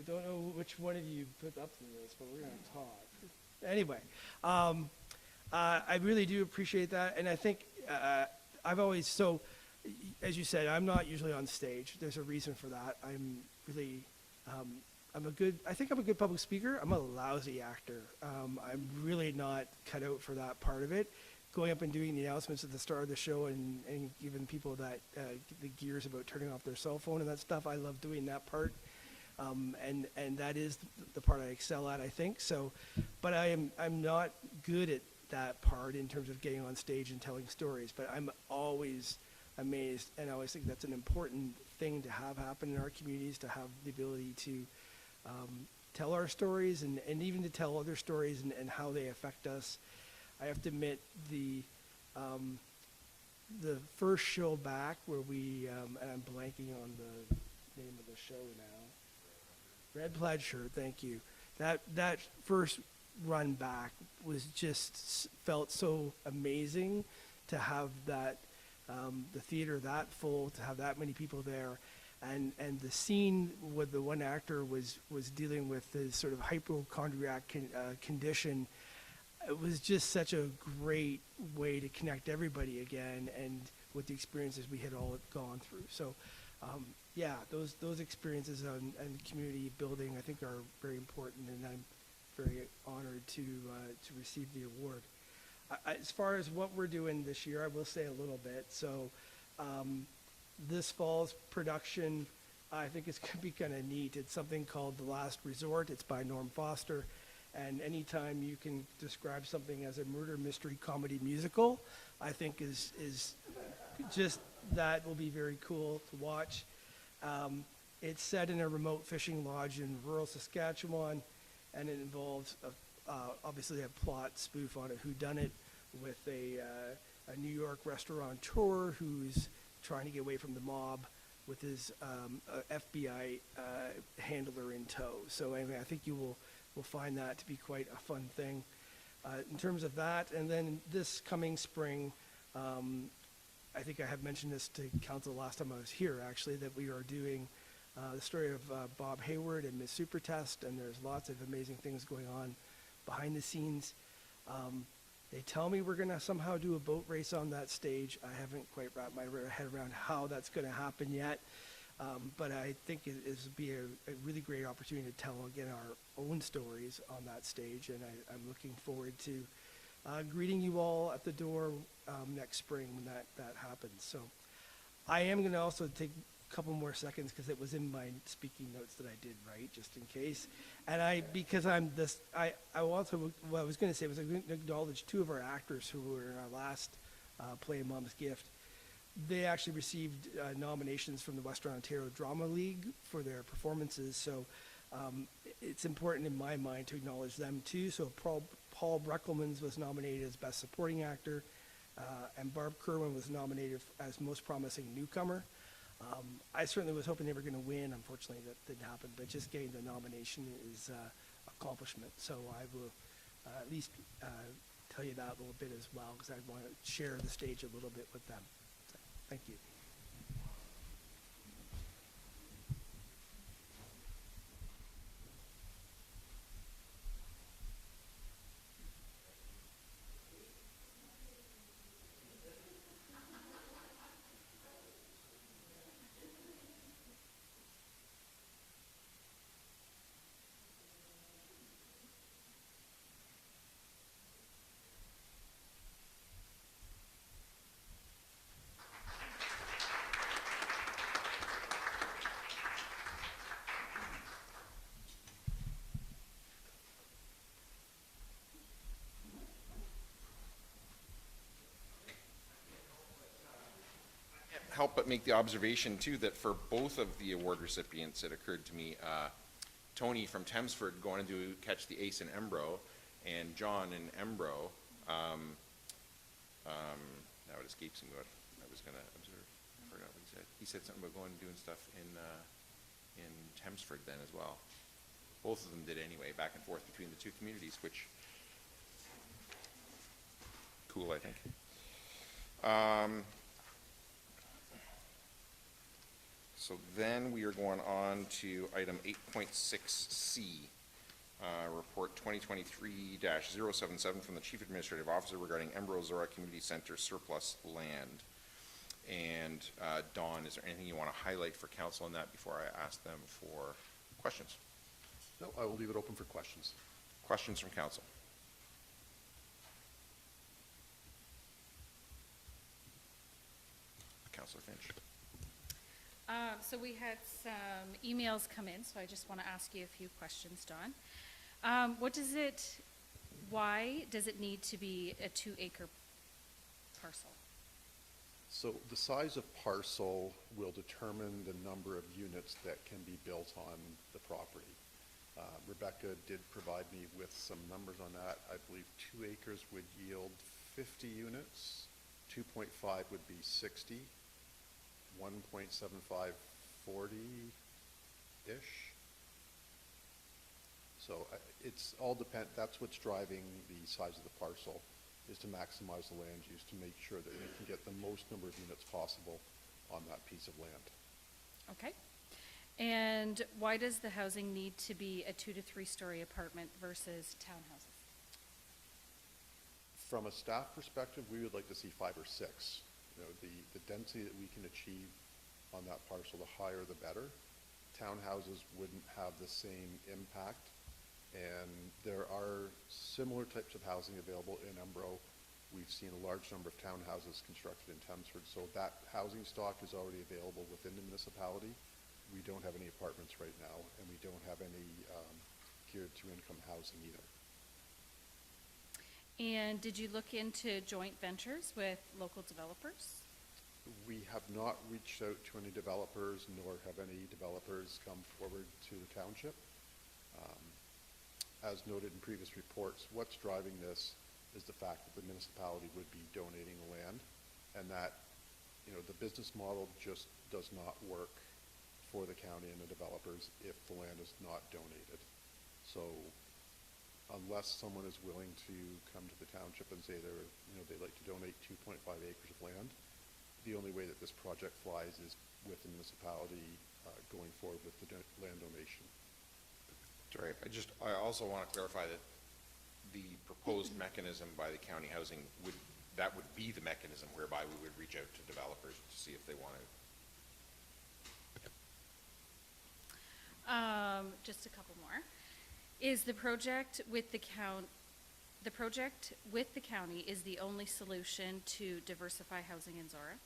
don't know which one of you put up to this, but we're gonna talk. Anyway, I really do appreciate that, and I think I've always, so as you said, I'm not usually on stage. There's a reason for that. I'm really, I think I'm a good public speaker. I'm a lousy actor. I'm really not cut out for that part of it. Going up and doing the announcements at the start of the show and giving people that the gears about turning off their cell phone and that stuff, I love doing that part. And that is the part I excel at, I think. So, but I'm not good at that part in terms of getting on stage and telling stories. But I'm always amazed, and I always think that's an important thing to have happen in our communities, to have the ability to tell our stories and even to tell other stories and how they affect us. I have to admit, the first show back where we, and I'm blanking on the name of the show now, Red Plaid Shirt, thank you. That first run back was just, felt so amazing to have that, the theater that full, to have that many people there. And the scene where the one actor was dealing with this sort of hypochondriac condition, it was just such a great way to connect everybody again and with the experiences we had all gone through. So, yeah, those experiences and community building I think are very important, and I'm very honored to receive the award. As far as what we're doing this year, I will say a little bit. So, this fall's production, I think it's going to be kind of neat. It's something called The Last Resort. It's by Norm Foster. And anytime you can describe something as a murder mystery comedy musical, I think is just, that will be very cool to watch. It's set in a remote fishing lodge in rural Saskatchewan, and it involves obviously a plot spoof on a whodunit with a New York restaurateur who's trying to get away from the mob with his FBI handler in tow. So anyway, I think you will find that to be quite a fun thing. In terms of that, and then this coming spring, I think I have mentioned this to council last time I was here, actually, that we are doing the story of Bob Hayward and Miss Supertest, and there's lots of amazing things going on behind the scenes. They tell me we're going to somehow do a boat race on that stage. I haven't quite wrapped my head around how that's going to happen yet, but I think it would be a really great opportunity to tell, again, our own stories on that stage, and I'm looking forward to greeting you all at the door next spring when that happens. So I am going to also take a couple more seconds, because it was in my speaking notes that I did write, just in case. And because I'm this, I also, what I was going to say was I'm going to acknowledge two of our actors who were in our last play, Mom's Gift. They actually received nominations from the Western Ontario Drama League for their performances. So it's important in my mind to acknowledge them too. So Paul Breckelmans was nominated as Best Supporting Actor, and Barb Kerwin was nominated as Most Promising Newcomer. I certainly was hoping they were going to win. Unfortunately, that didn't happen, but just getting the nomination is accomplishment. So I will at least tell you that a little bit as well, because I want to share the stage a little bit with them. So, thank you. Help but make the observation too that for both of the award recipients, it occurred to me, Tony from Thamesford going to catch the ace in Embro, and John in Embro. Now it escapes me what I was going to observe. I forgot what he said. He said something about going and doing stuff in Thamesford then as well. Both of them did anyway, back and forth between the two communities, which cool, I think. So then we are going on to item 8.6C, report 2023-077 from the Chief Administrative Officer regarding Embro Zorra Community Center surplus land. And Dawn, is there anything you want to highlight for council on that before I ask them for questions? No, I will leave it open for questions. Questions from council? Councilor Finch. So we had some emails come in, so I just want to ask you a few questions, Don. Why does it need to be a 2-acre parcel? So the size of parcel will determine the number of units that can be built on the property. Rebecca did provide me with some numbers on that. I believe 2 acres would yield 50 units, 2.5 would be 60, 1.75, 40-ish. So it's all that's what's driving the size of the parcel, is to maximize the land use, to make sure that we can get the most number of units possible on that piece of land. Okay. And why does the housing need to be a 2 to 3 story apartment versus townhouses? From a staff perspective, we would like to see 5 or 6. You know, the density that we can achieve on that parcel, the higher the better. Townhouses wouldn't have the same impact, and there are similar types of housing available in Embro. We've seen a large number of townhouses constructed in Thamesford, so that housing stock is already available within the municipality. We don't have any apartments right now, and we don't have any geared to income housing either. And did you look into joint ventures with local developers? We have not reached out to any developers, nor have any developers come forward to the township. As noted in previous reports, what's driving this is the fact that the municipality would be donating the land, and that you know, the business model just does not work for the county and the developers if the land is not donated. So unless someone is willing to come to the township and say they're, you know, they'd like to donate 2.5 acres of land, the only way that this project flies is with the municipality going forward with the land donation. Sorry, I also want to clarify that the proposed mechanism by the county housing would be the mechanism whereby we would reach out to developers to see if they want to. Just a couple more. Is the project with the county is the only solution to diversify housing in Zorra?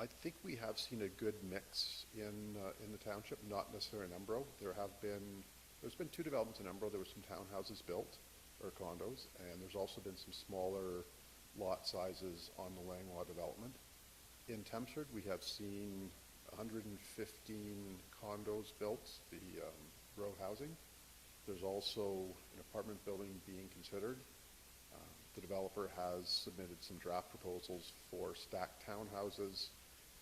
I think we have seen a good mix in the township, not necessarily in Embro. There's been 2 developments in Embro. There were some townhouses built, or condos, and there's also been some smaller lot sizes on the Langlaw development. In Township, we have seen 115 condos built, the row housing. There's also an apartment building being considered. The developer has submitted some draft proposals for stacked townhouses,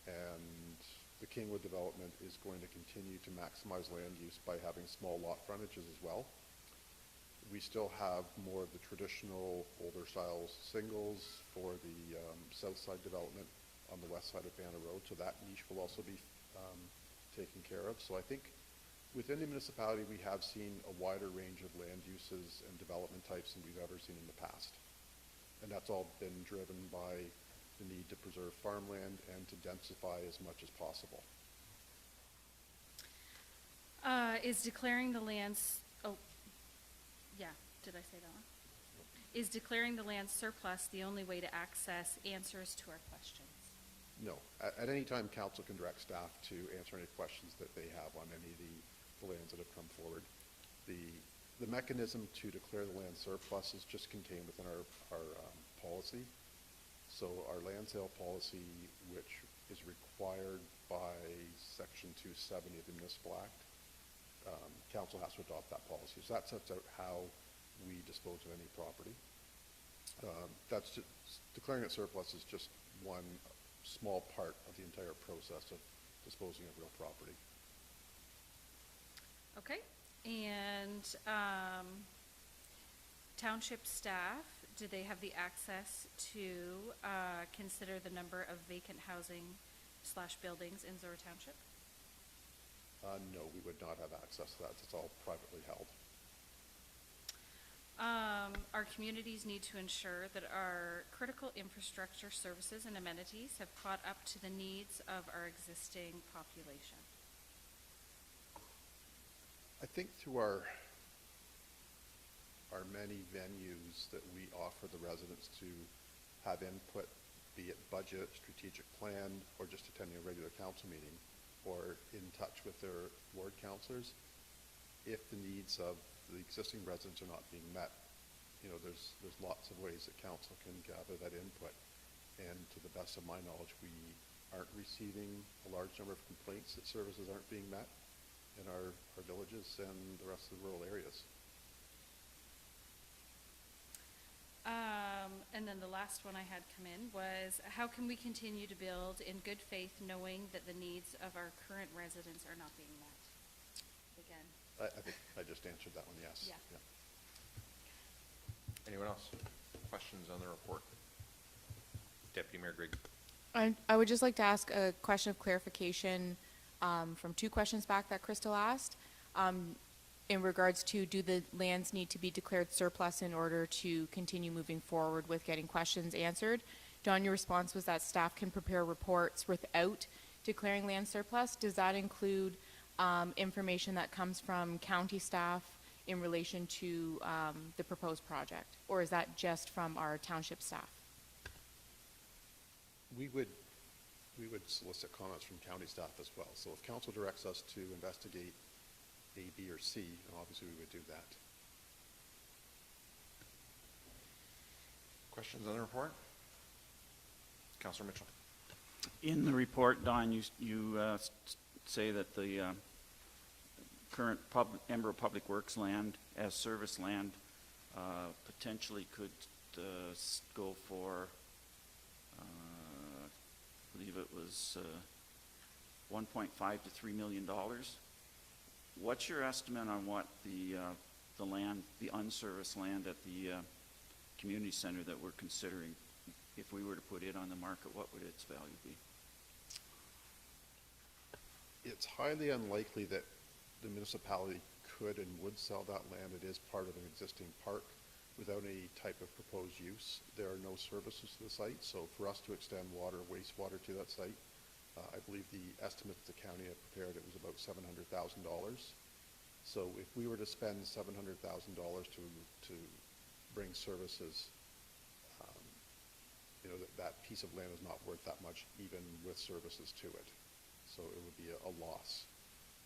and the Kingwood development is going to continue to maximize land use by having small lot frontages as well. We still have more of the traditional older style singles for the south side development on the west side of Banner Road, so that niche will also be taken care of. So I think within the municipality we have seen a wider range of land uses and development types than we've ever seen in the past. And that's all been driven by the need to preserve farmland and to densify as much as possible. Is declaring the lands, did I say that one? Is declaring the land surplus the only way to access answers to our questions? No. At any time, council can direct staff to answer any questions that they have on any of the lands that have come forward. The mechanism to declare the land surplus is just contained within our policy. So our land sale policy, which is required by Section 270 of the Municipal Act, council has to adopt that policy. So that sets out how we dispose of any property. That's just, declaring it surplus is just one small part of the entire process of disposing of real property. Okay, and township staff, do they have the access to consider the number of vacant housing / buildings in Zorra Township? No, we would not have access to that. It's all privately held. Our communities need to ensure that our critical infrastructure services and amenities have caught up to the needs of our existing population. I think through our many venues that we offer the residents to have input, be it budget, strategic plan, or just attending a regular council meeting, or in touch with their ward councillors, if the needs of the existing residents are not being met, you know, there's lots of ways that council can gather that input. And to the best of my knowledge, we aren't receiving a large number of complaints that services aren't being met in our villages and the rest of the rural areas. And then the last one I had come in was, how can we continue to build in good faith knowing that the needs of our current residents are not being met? Again. I think I just answered that one, yes. Yeah. Anyone else? Questions on the report? Deputy Mayor Grigg. I would just like to ask a question of clarification from 2 questions back that Crystal asked. In regards to, do the lands need to be declared surplus in order to continue moving forward with getting questions answered? Don, your response was that staff can prepare reports without declaring land surplus. Does that include information that comes from county staff in relation to the proposed project? Or is that just from our township staff? We would solicit comments from county staff as well. So if council directs us to investigate A, B, or C, obviously we would do that. Questions on the report? Councillor Mitchell. In the report, Don, you say that the current Embro Public Works land as service land believe it was 1.5 to $3 million. What's your estimate on what the land, the unserviced land at the community center that we're considering, if we were to put it on the market, what would its value be? It's highly unlikely that the municipality could and would sell that land. It is part of an existing park without any type of proposed use. There are no services to the site, so for us to extend water, wastewater to that site, I believe the estimate the county had prepared, it was about $700,000. So if we were to spend $700,000 to bring services, you know, that piece of land is not worth that much, even with services to it. So it would be a loss.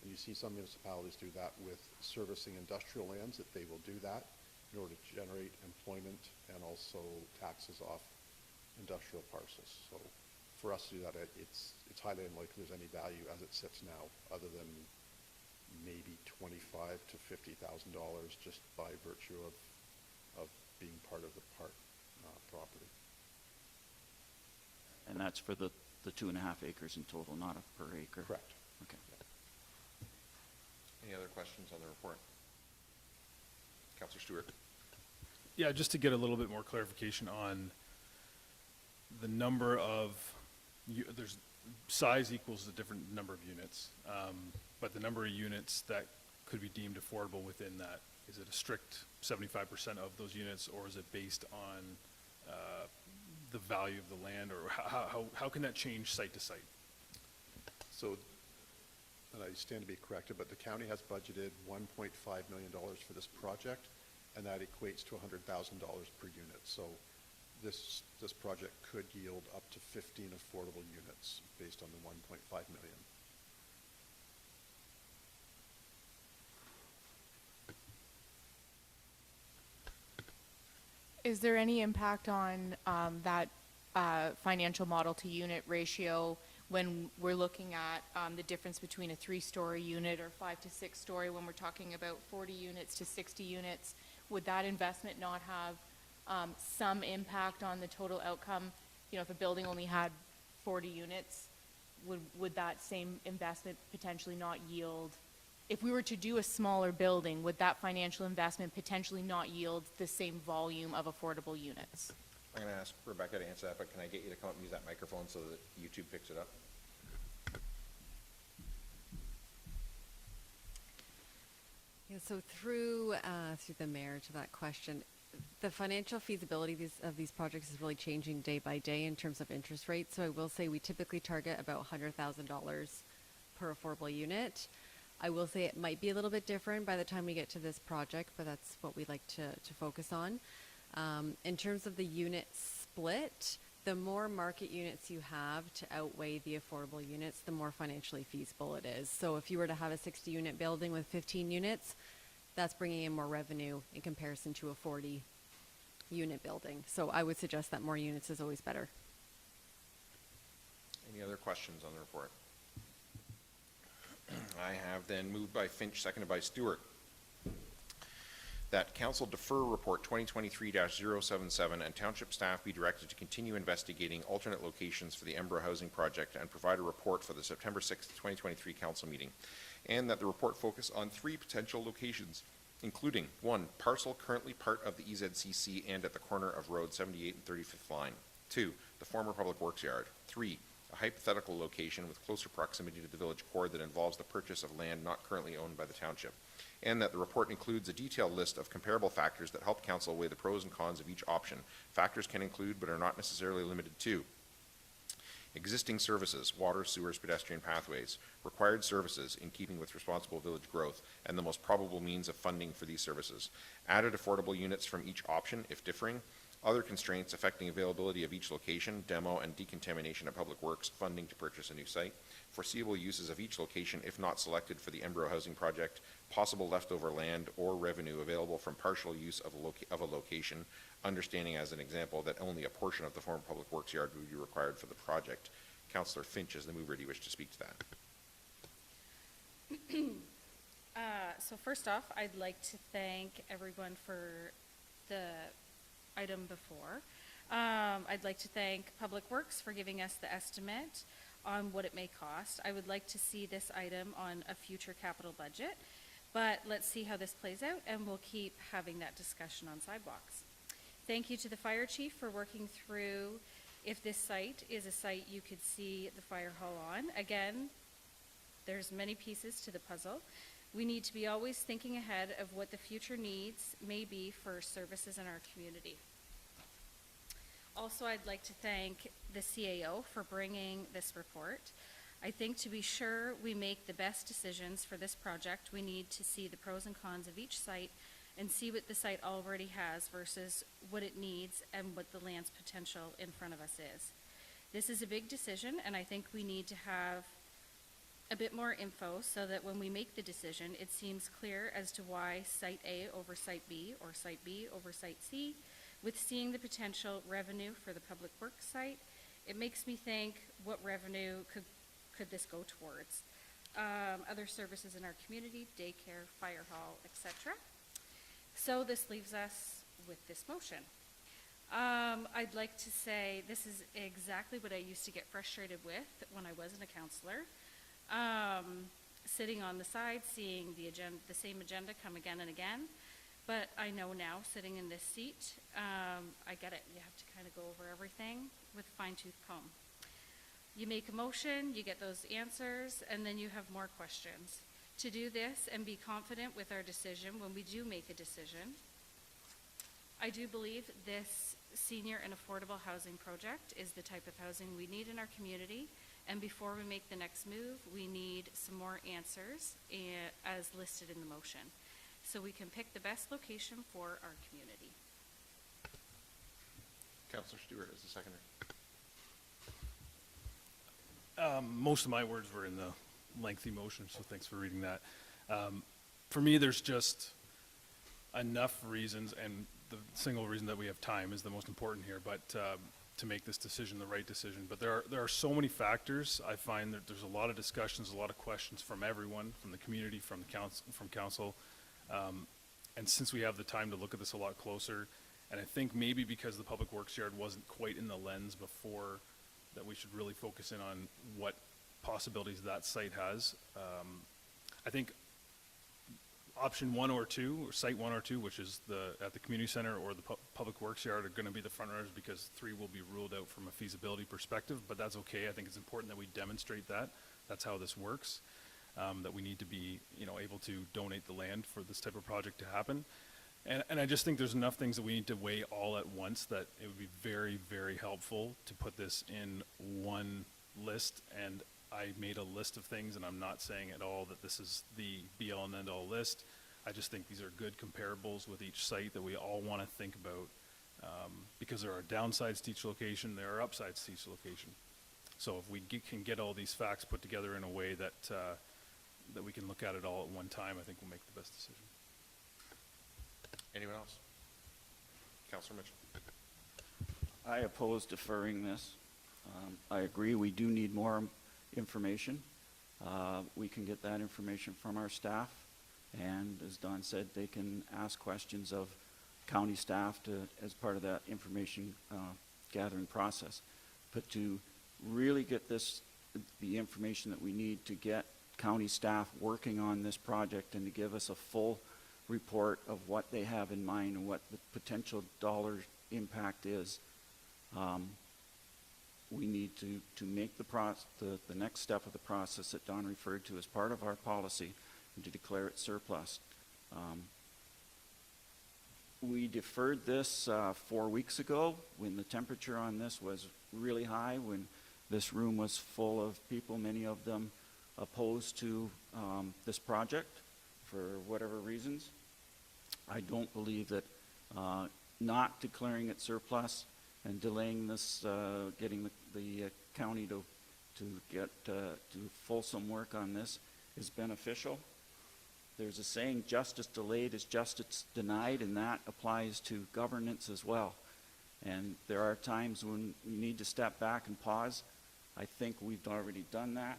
And you see some municipalities do that with servicing industrial lands, that they will do that in order to generate employment and also taxes off industrial parcels. So for us to do that, it's highly unlikely there's any value as it sits now, other than maybe $25,000 to $50,000 just by virtue of being part of the park property. And that's for the 2.5 acres in total, not per acre? Correct. Okay. Any other questions on the report? Councillor Stewart. Yeah, just to get a little bit more clarification on the number of, there's size equals the different number of units, but the number of units that could be deemed affordable within that, is it a strict 75% of those units, or is it based on the value of the land, or how can that change site to site? So, and I stand to be corrected, but the county has budgeted $1.5 million for this project, and that equates to $100,000 per unit. So this project could yield up to 15 affordable units based on the 1.5 million. Is there any impact on that financial model to unit ratio when we're looking at the difference between a 3-story unit or 5 to 6-story, when we're talking about 40 units to 60 units? Would that investment not have some impact on the total outcome? You know, if a building only had 40 units, would that same investment potentially not yield? If we were to do a smaller building, would that financial investment potentially not yield the same volume of affordable units? I'm going to ask Rebecca to answer that, but can I get you to come up and use that microphone so that YouTube picks it up? Yeah, so through the mayor to that question, the financial feasibility of these projects is really changing day by day in terms of interest rates. So I will say we typically target about $100,000 per affordable unit. I will say it might be a little bit different by the time we get to this project, but that's what we like to focus on. In terms of the unit split, the more market units you have to outweigh the affordable units, the more financially feasible it is. So if you were to have a 60-unit building with 15 units, that's bringing in more revenue in comparison to a 40-unit building. So I would suggest that more units is always better. Any other questions on the report? I have then moved by Finch, seconded by Stewart, that council defer report 2023-077 and township staff be directed to continue investigating alternate locations for the Embro housing project and provide a report for the September 6th, 2023 council meeting, and that the report focus on 3 potential locations, including 1, parcel currently part of the EZCC and at the corner of Road 78 and 35th line, 2, the former public works yard, 3, a hypothetical location with closer proximity to the village core that involves the purchase of land not currently owned by the township, and that the report includes a detailed list of comparable factors that help council weigh the pros and cons of each option. Factors can include, but are not necessarily limited to, existing services, water, sewers, pedestrian pathways, required services in keeping with responsible village growth, and the most probable means of funding for these services, added affordable units from each option if differing, other constraints affecting availability of each location, demo and decontamination of public works, funding to purchase a new site, foreseeable uses of each location if not selected for the Embro housing project, possible leftover land or revenue available from partial use of a location, understanding as an example that only a portion of the former public works yard would be required for the project. Councillor Finch is the mover. Do you wish to speak to that? So first off, I'd like to thank everyone for the item before. I'd like to thank Public Works for giving us the estimate on what it may cost. I would like to see this item on a future capital budget, but let's see how this plays out, and we'll keep having that discussion on sidewalks. Thank you to the fire chief for working through if this site is a site you could see the fire hall on. Again, there's many pieces to the puzzle. We need to be always thinking ahead of what the future needs may be for services in our community. Also, I'd like to thank the CAO for bringing this report. I think to be sure we make the best decisions for this project, we need to see the pros and cons of each site and see what the site already has versus what it needs and what the land's potential in front of us is. This is a big decision, and I think we need to have a bit more info so that when we make the decision, it seems clear as to why Site A over Site B or Site B over Site C. With seeing the potential revenue for the public works site, it makes me think, what revenue could this go towards? Other services in our community, daycare, fire hall, etc. So this leaves us with this motion. I'd like to say this is exactly what I used to get frustrated with when I wasn't a counselor. Sitting on the side, seeing the same agenda come again and again. But I know now, sitting in this seat, I get it. You have to kind of go over everything with a fine-tooth comb. You make a motion, you get those answers, and then you have more questions. To do this and be confident with our decision when we do make a decision, I do believe this senior and affordable housing project is the type of housing we need in our community. And before we make the next move, we need some more answers as listed in the motion, so we can pick the best location for our community. Councillor Stewart is the seconder. Most of my words were in the lengthy motion, so thanks for reading that. For me, there's just enough reasons, and the single reason that we have time is the most important here, but to make this decision the right decision. But there are so many factors. I find that there's a lot of discussions, a lot of questions from everyone, from the community, from council. And since we have the time to look at this a lot closer, and I think maybe because the public works yard wasn't quite in the lens before, that we should really focus in on what possibilities that site has. I think option 1 or 2, or site 1 or 2, which is at the community center or the public works yard, are going to be the front runners because 3 will be ruled out from a feasibility perspective, but that's okay. I think it's important that we demonstrate that. That's how this works. That we need to be, able to donate the land for this type of project to happen. And I just think there's enough things that we need to weigh all at once that it would be very, very helpful to put this in one list. And I made a list of things, and I'm not saying at all that this is the be-all and end-all list. I just think these are good comparables with each site that we all want to think about, because there are downsides to each location, there are upsides to each location. So if we can get all these facts put together in a way that that we can look at it all at one time, I think we'll make the best decision. Anyone else? Councillor Mitchell. I oppose deferring this. I agree we do need more information. We can get that information from our staff, and as Don said, they can ask questions of county staff as part of that information gathering process. But to really get the information that we need to get county staff working on this project and to give us a full report of what they have in mind and what the potential dollar impact is, we need to make the next step of the process that Don referred to as part of our policy, and to declare it surplus. We deferred this 4 weeks ago when the temperature on this was really high, when this room was full of people, many of them opposed to this project for whatever reasons. I don't believe that not declaring it surplus and delaying this, getting the county to get do fulsome work on this is beneficial. There's a saying, justice delayed is justice denied, and that applies to governance as well. And there are times when we need to step back and pause. I think we've already done that.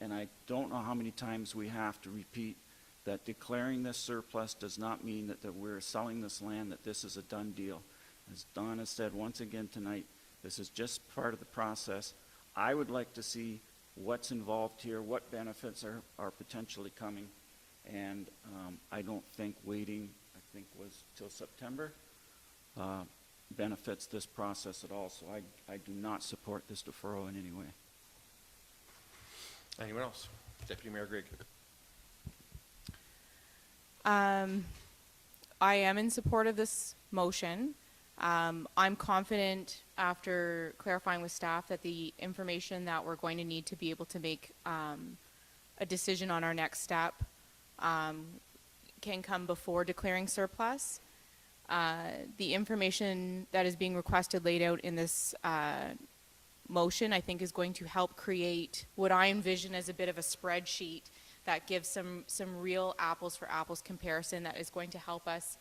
And I don't know how many times we have to repeat that declaring this surplus does not mean that we're selling this land, that this is a done deal. As Don has said once again tonight, this is just part of the process. I would like to see what's involved here, what benefits are potentially coming, and I don't think waiting, I think was till September, benefits this process at all. So I do not support this deferral in any way. Anyone else? Deputy Mayor Grigg. I am in support of this motion. I'm confident, after clarifying with staff, that the information that we're going to need to be able to make a decision on our next step can come before declaring surplus. The information that is being requested laid out in this motion, I think, is going to help create what I envision as a bit of a spreadsheet that gives some real apples for apples comparison that is going to help us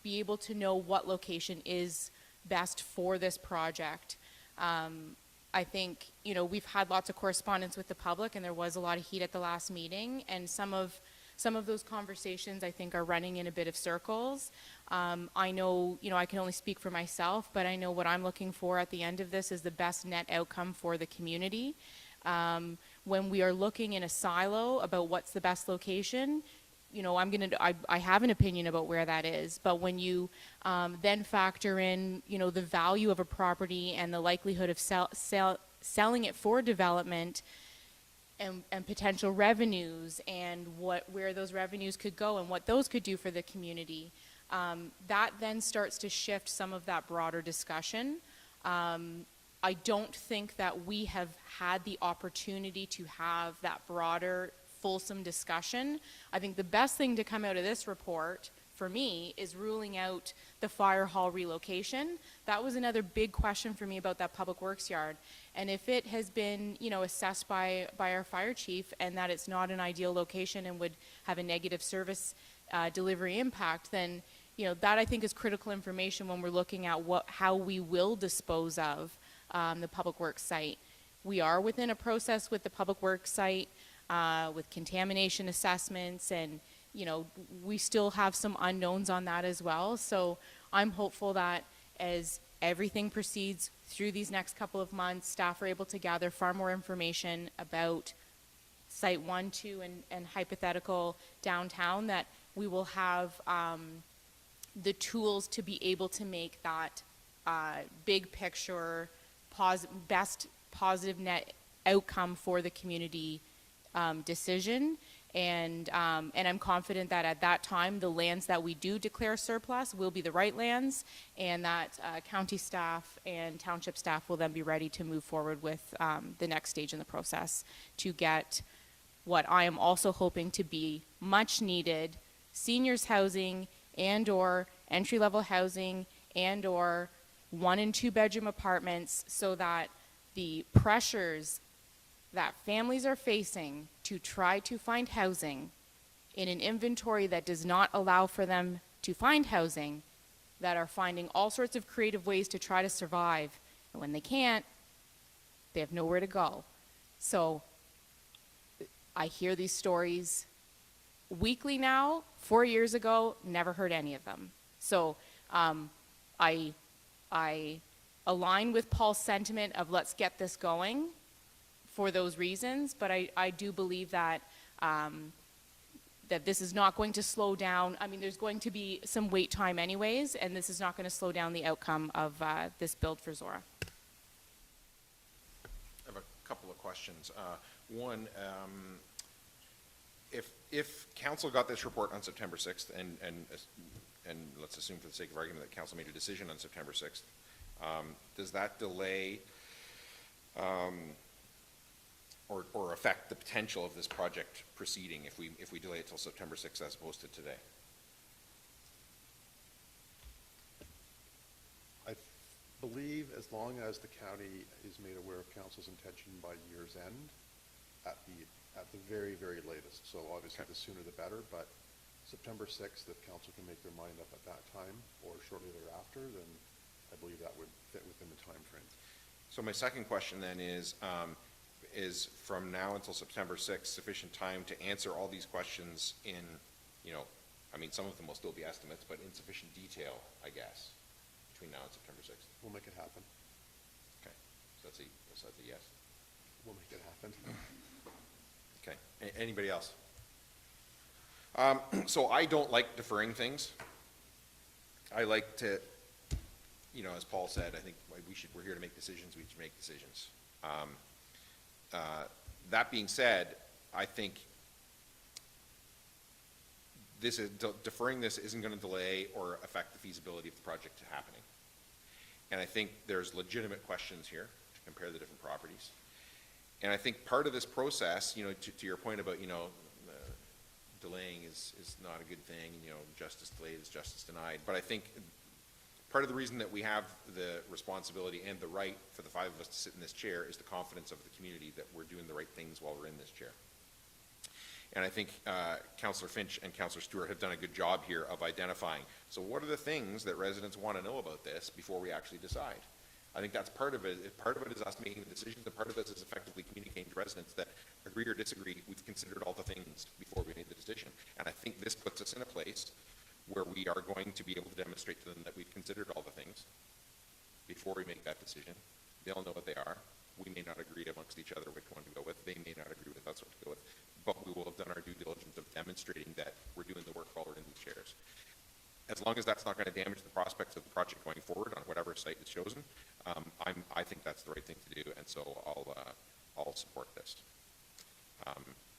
be able to know what location is best for this project. I think, we've had lots of correspondence with the public, and there was a lot of heat at the last meeting, and some of those conversations, I think, are running in a bit of circles. I know, I can only speak for myself, but I know what I'm looking for at the end of this is the best net outcome for the community. When we are looking in a silo about what's the best location, I have an opinion about where that is, but when you then factor in, the value of a property and the likelihood of selling it for development, and potential revenues, and where those revenues could go and what those could do for the community, that then starts to shift some of that broader discussion. I don't think that we have had the opportunity to have that broader, fulsome discussion. I think the best thing to come out of this report, for me, is ruling out the fire hall relocation. That was another big question for me about that public works yard. And if it has been, assessed by our fire chief, and that it's not an ideal location and would have a negative service delivery impact, then, that I think is critical information when we're looking at how we will dispose of the public works site. We are within a process with the public works site, with contamination assessments, and we still have some unknowns on that as well. So I'm hopeful that as everything proceeds through these next couple of months, staff are able to gather far more information about Site 1, 2, and hypothetical downtown, that we will have the tools to be able to make that big picture, best positive net outcome for the community decision. And I'm confident that at that time, the lands that we do declare surplus will be the right lands, and that county staff and township staff will then be ready to move forward with the next stage in the process to get what I am also hoping to be much needed seniors housing and/or entry-level housing and/or 1- and 2-bedroom apartments, so that the pressures that families are facing to try to find housing in an inventory that does not allow for them to find housing, that are finding all sorts of creative ways to try to survive, and when they can't, they have nowhere to go. So I hear these stories weekly now. 4 years ago, never heard any of them. So I align with Paul's sentiment of let's get this going for those reasons, but I do believe that that this is not going to slow down. I mean, there's going to be some wait time anyways, and this is not going to slow down the outcome of this build for Zorra. I have a couple of questions. One, if council got this report on September 6th, and let's assume for the sake of argument that council made a decision on September 6th, does that delay or affect the potential of this project proceeding if we delay it till September 6th as opposed to today? I believe as long as the county is made aware of council's intention by year's end, at the very, very latest. So obviously the sooner the better, but September 6th, if council can make their mind up at that time or shortly thereafter, then I believe that would fit within the time frame. So my second question then is from now until September 6th sufficient time to answer all these questions in, I mean, some of them will still be estimates, but in sufficient detail, I guess? between now and September 6th? We'll make it happen. Okay, so that's a yes. We'll make it happen. Okay, anybody else? So I don't like deferring things. I like to, you know, as Paul said, I think we're here to make decisions, we should make decisions. That being said, I think deferring this isn't going to delay or affect the feasibility of the project happening. And I think there's legitimate questions here to compare the different properties. And I think part of this process, you know, to your point about, you know, delaying is not a good thing, you know, justice delayed is justice denied. But I think part of the reason that we have the responsibility and the right for the five of us to sit in this chair is the confidence of the community that we're doing the right things while we're in this chair. And I think Councillor Finch and Councillor Stewart have done a good job here of identifying, so what are the things that residents want to know about this before we actually decide? I think that's part of it. Part of it is us making the decisions, and part of it is effectively communicating to residents that, agree or disagree, we've considered all the things before we made the decision. And I think this puts us in a place where we are going to be able to demonstrate to them that we've considered all the things before we make that decision. They'll know what they are. We may not agree amongst each other which one to go with. They may not agree with us what to go with. But we will have done our due diligence of demonstrating that we're doing the work while we're in these chairs. As long as that's not going to damage the prospects of the project going forward on whatever site is chosen, I think that's the right thing to do, and so I'll support this.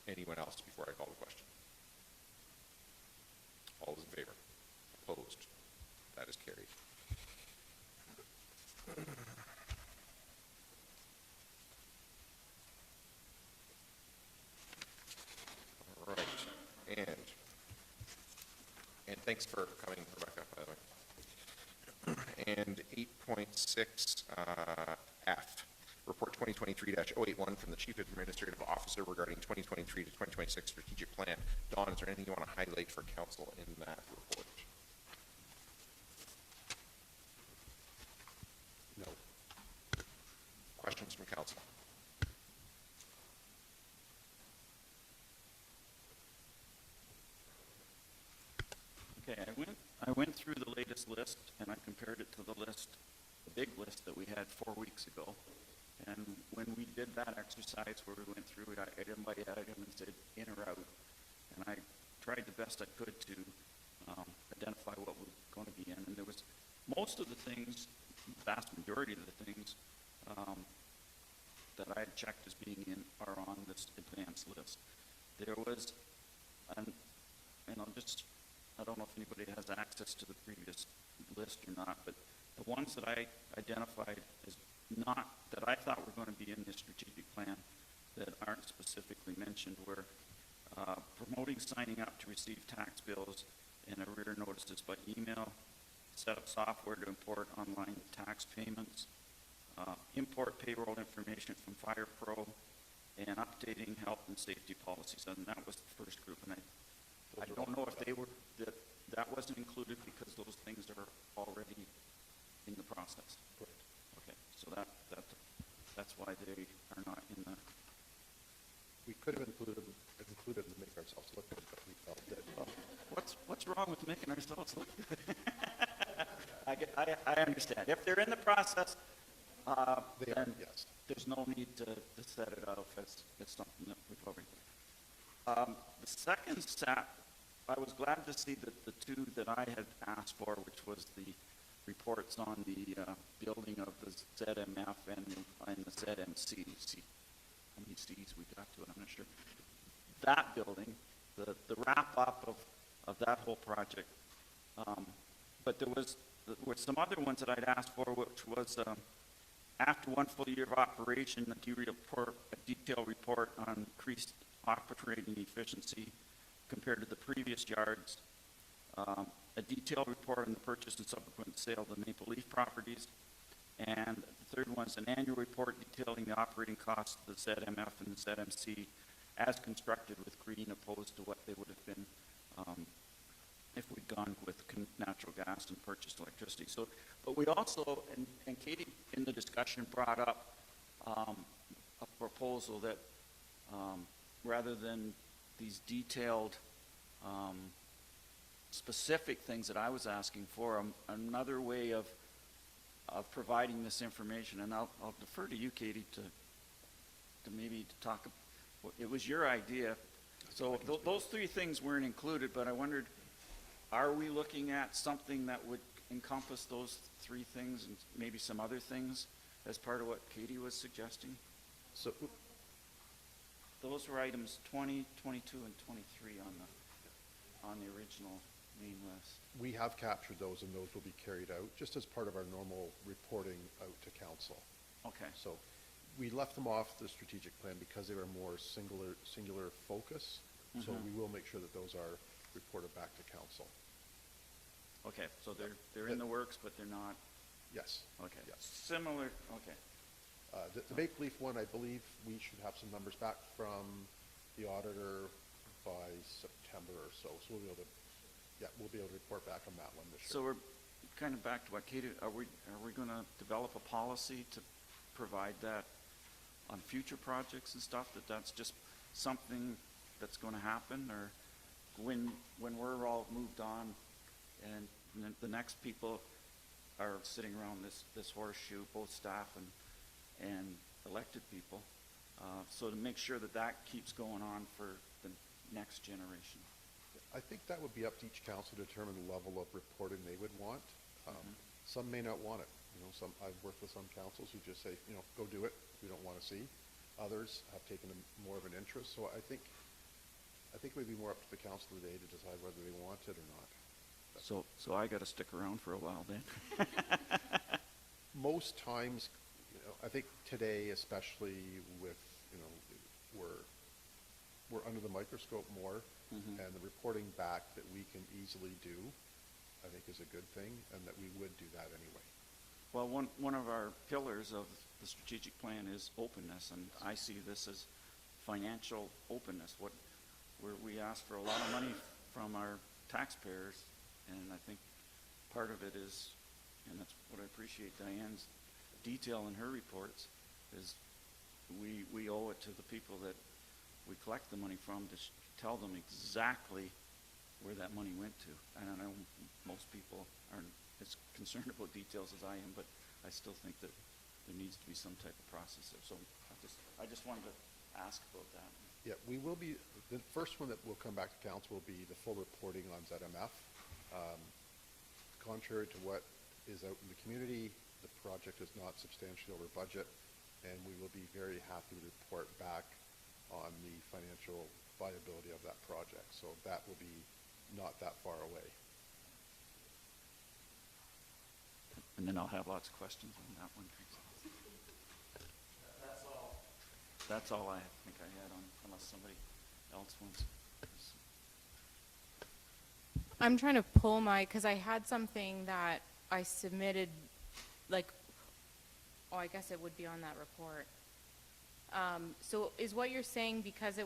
Anyone else before I call the question? All those in favor? Opposed? That is carried. All right, and thanks for coming, Rebecca, by the way. And 8.6 F, Report 2023-081 from the Chief Administrative Officer regarding 2023 to 2026 strategic plan. Dawn, is there anything you want to highlight for council in that report? No. Questions from council? Okay, I went through the latest list and I compared it to the big list that we had 4 weeks ago. And when we did that exercise where we went through it item by item and said in or out, and I tried the best I could to identify what was going to be in. And there was most of the things, vast majority of the things that I had checked as being in are on this advanced list. There was, and I don't know if anybody has access to the previous list or not, but the ones that I identified as not, that I thought were going to be in this strategic plan that aren't specifically mentioned were promoting signing up to receive tax bills and arrear notices by email, set up software to import online tax payments, import payroll information from FirePro, and updating health and safety policies. And that was the first group. And I don't know if they were, that wasn't included because those things are already in the process. Correct. Okay, so that's why they are not in the. We could have included them to make ourselves look good, but we felt that. What's wrong with making ourselves look good? I understand. If they're in the process, They are, then yes. there's no need to set it out as something that we've already. The second set, I was glad to see that the two that I had asked for, which was the reports on the building of the ZMF and the ZMC. See how many C's we got to it, I'm not sure. That building, the wrap-up of that whole project. But there were some other ones that I'd asked for, which was after 1 full year of operation, a detailed report on increased operating efficiency compared to the previous yards, a detailed report on the purchase and subsequent sale of the Maple Leaf properties, and the third one is an annual report detailing the operating costs of the ZMF and the ZMC as constructed with green opposed to what they would have been if we'd gone with natural gas and purchased electricity. So, but we also, and Katie in the discussion brought up a proposal that rather than these detailed specific things that I was asking for, another way of of providing this information, and I'll defer to you, Katie, to maybe to talk. It was your idea, so those three things weren't included, but I wondered, are we looking at something that would encompass those three things and maybe some other things as part of what Katie was suggesting? So, Those were items 20, 22, and 23 on the original main list. we have captured those, and those will be carried out, just as part of our normal reporting out to council. Okay. So we left them off the strategic plan because they were more singular focus. So Mhm. we will make sure that those are reported back to council. Okay, so they're in the works, but they're not, Yes. okay. Yes. Similar, okay. The Make Believe one, I believe we should have some numbers back from the auditor by September or so. So we'll be able to report back on that one this year. So we're kind of back to what Katie, are we gonna develop a policy to provide that on future projects and stuff, that's just something that's gonna happen, or when we're all moved on and the next people are sitting around this horseshoe, both staff and elected people, so to make sure that keeps going on for the next generation. I think that would be up to each council to determine the level of reporting they would want. Some may not want it. I've worked with some councils who just say, go do it. We don't want to see. Others have taken more of an interest. So I think it would be more up to the council today to decide whether they want it or not. So I gotta stick around for a while then. Most times, I think today, especially with, we're under the microscope more, Mhm. and the reporting back that we can easily do, I think is a good thing, and that we would do that anyway. Well, one of our pillars of the strategic plan is openness, and I see this as financial openness. Where we ask for a lot of money from our taxpayers, and I think part of it is, and that's what I appreciate Diane's detail in her reports, is we owe it to the people that we collect the money from to tell them exactly where that money went to. And I know most people aren't as concerned about details as I am, but I still think that there needs to be some type of process there. So I just wanted to ask about that. Yeah, we will be, the first one that will come back to council will be the full reporting on ZMF. Contrary to what is out in the community, the project is not substantially over budget, and we will be very happy to report back on the financial viability of that project. So that will be not that far away. And then I'll have lots of questions on that one. That's all I think I had on, unless somebody else wants. I'm trying to pull because I had something that I submitted, I guess it would be on that report. So is what you're saying because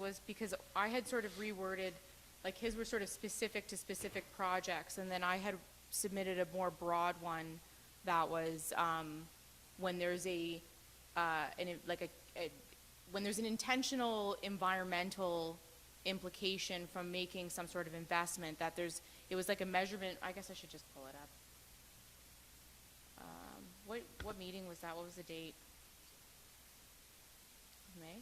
I had sort of reworded, his were sort of specific to specific projects, and then I had submitted a more broad one that was when there's when there's an intentional environmental implication from making some sort of investment, it was like a measurement. I guess I should just pull it up. What meeting was that? What was the date? May?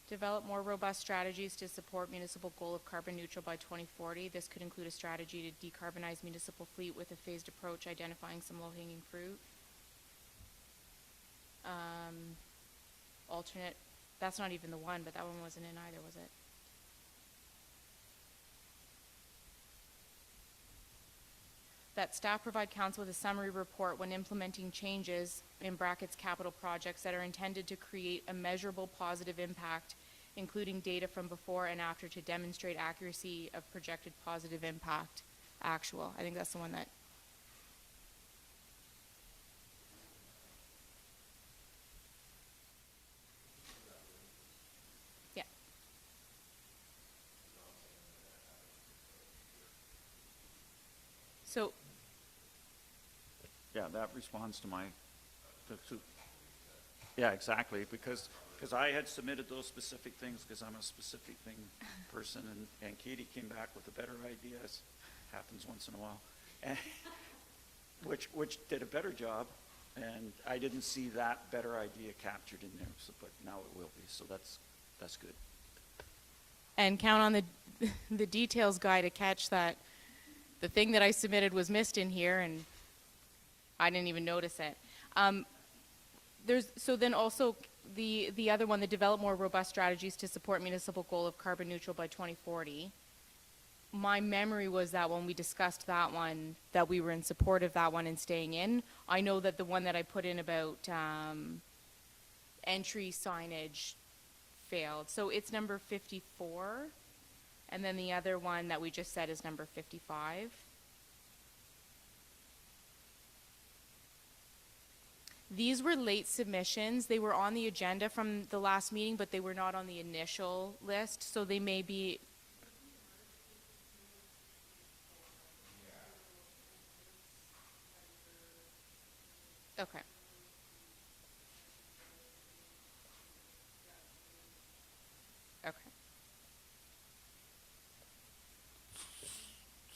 Develop more robust strategies to support municipal goal of carbon neutral by 2040. This could include a strategy to decarbonize municipal fleet with a phased approach, identifying some low-hanging fruit. Alternate, that's not even the one, but that one wasn't in either, was it? That staff provide council with a summary report when implementing changes, in brackets capital projects, that are intended to create a measurable positive impact, including data from before and after to demonstrate accuracy of projected positive impact actual. I think that's the one that. So, Yeah, that responds to my, yeah, exactly, because I had submitted those specific things, because I'm a specific thing person, and Katie came back with a better idea, as happens once in a while, and, which did a better job, and I didn't see that better idea captured in there, so, but now it will be, so that's good. and count on the details guy to catch that the thing that I submitted was missed in here, and I didn't even notice it. So then also the other one, the develop more robust strategies to support municipal goal of carbon neutral by 2040. My memory was that when we discussed that one, that we were in support of that one and staying in. I know that the one that I put in about entry signage failed. So it's number 54. And then the other one that we just said is number 55. These were late submissions. They were on the agenda from the last meeting, but they were not on the initial list, so they may be. Okay. Okay.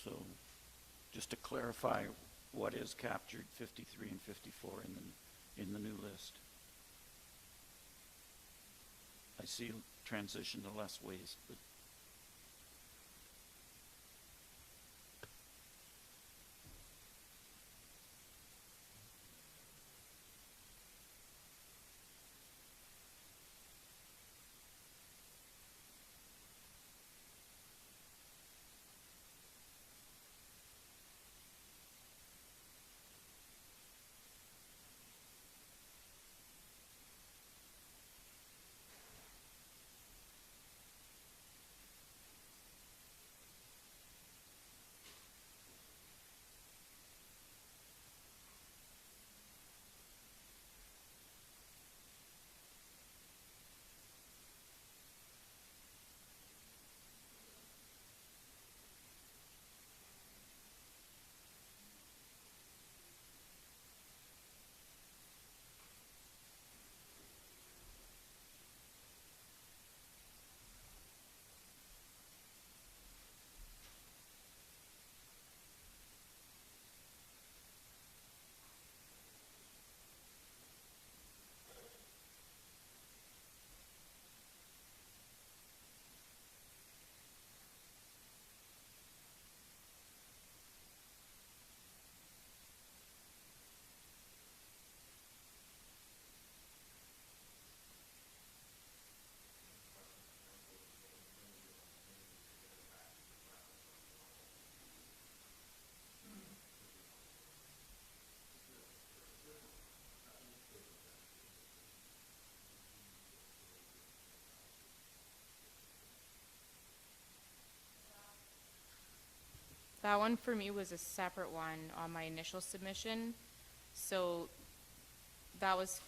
So, just to clarify, what is captured 53 and 54 in the new list? I see transition to less waste, but That one for me was a separate one on my initial submission. So that was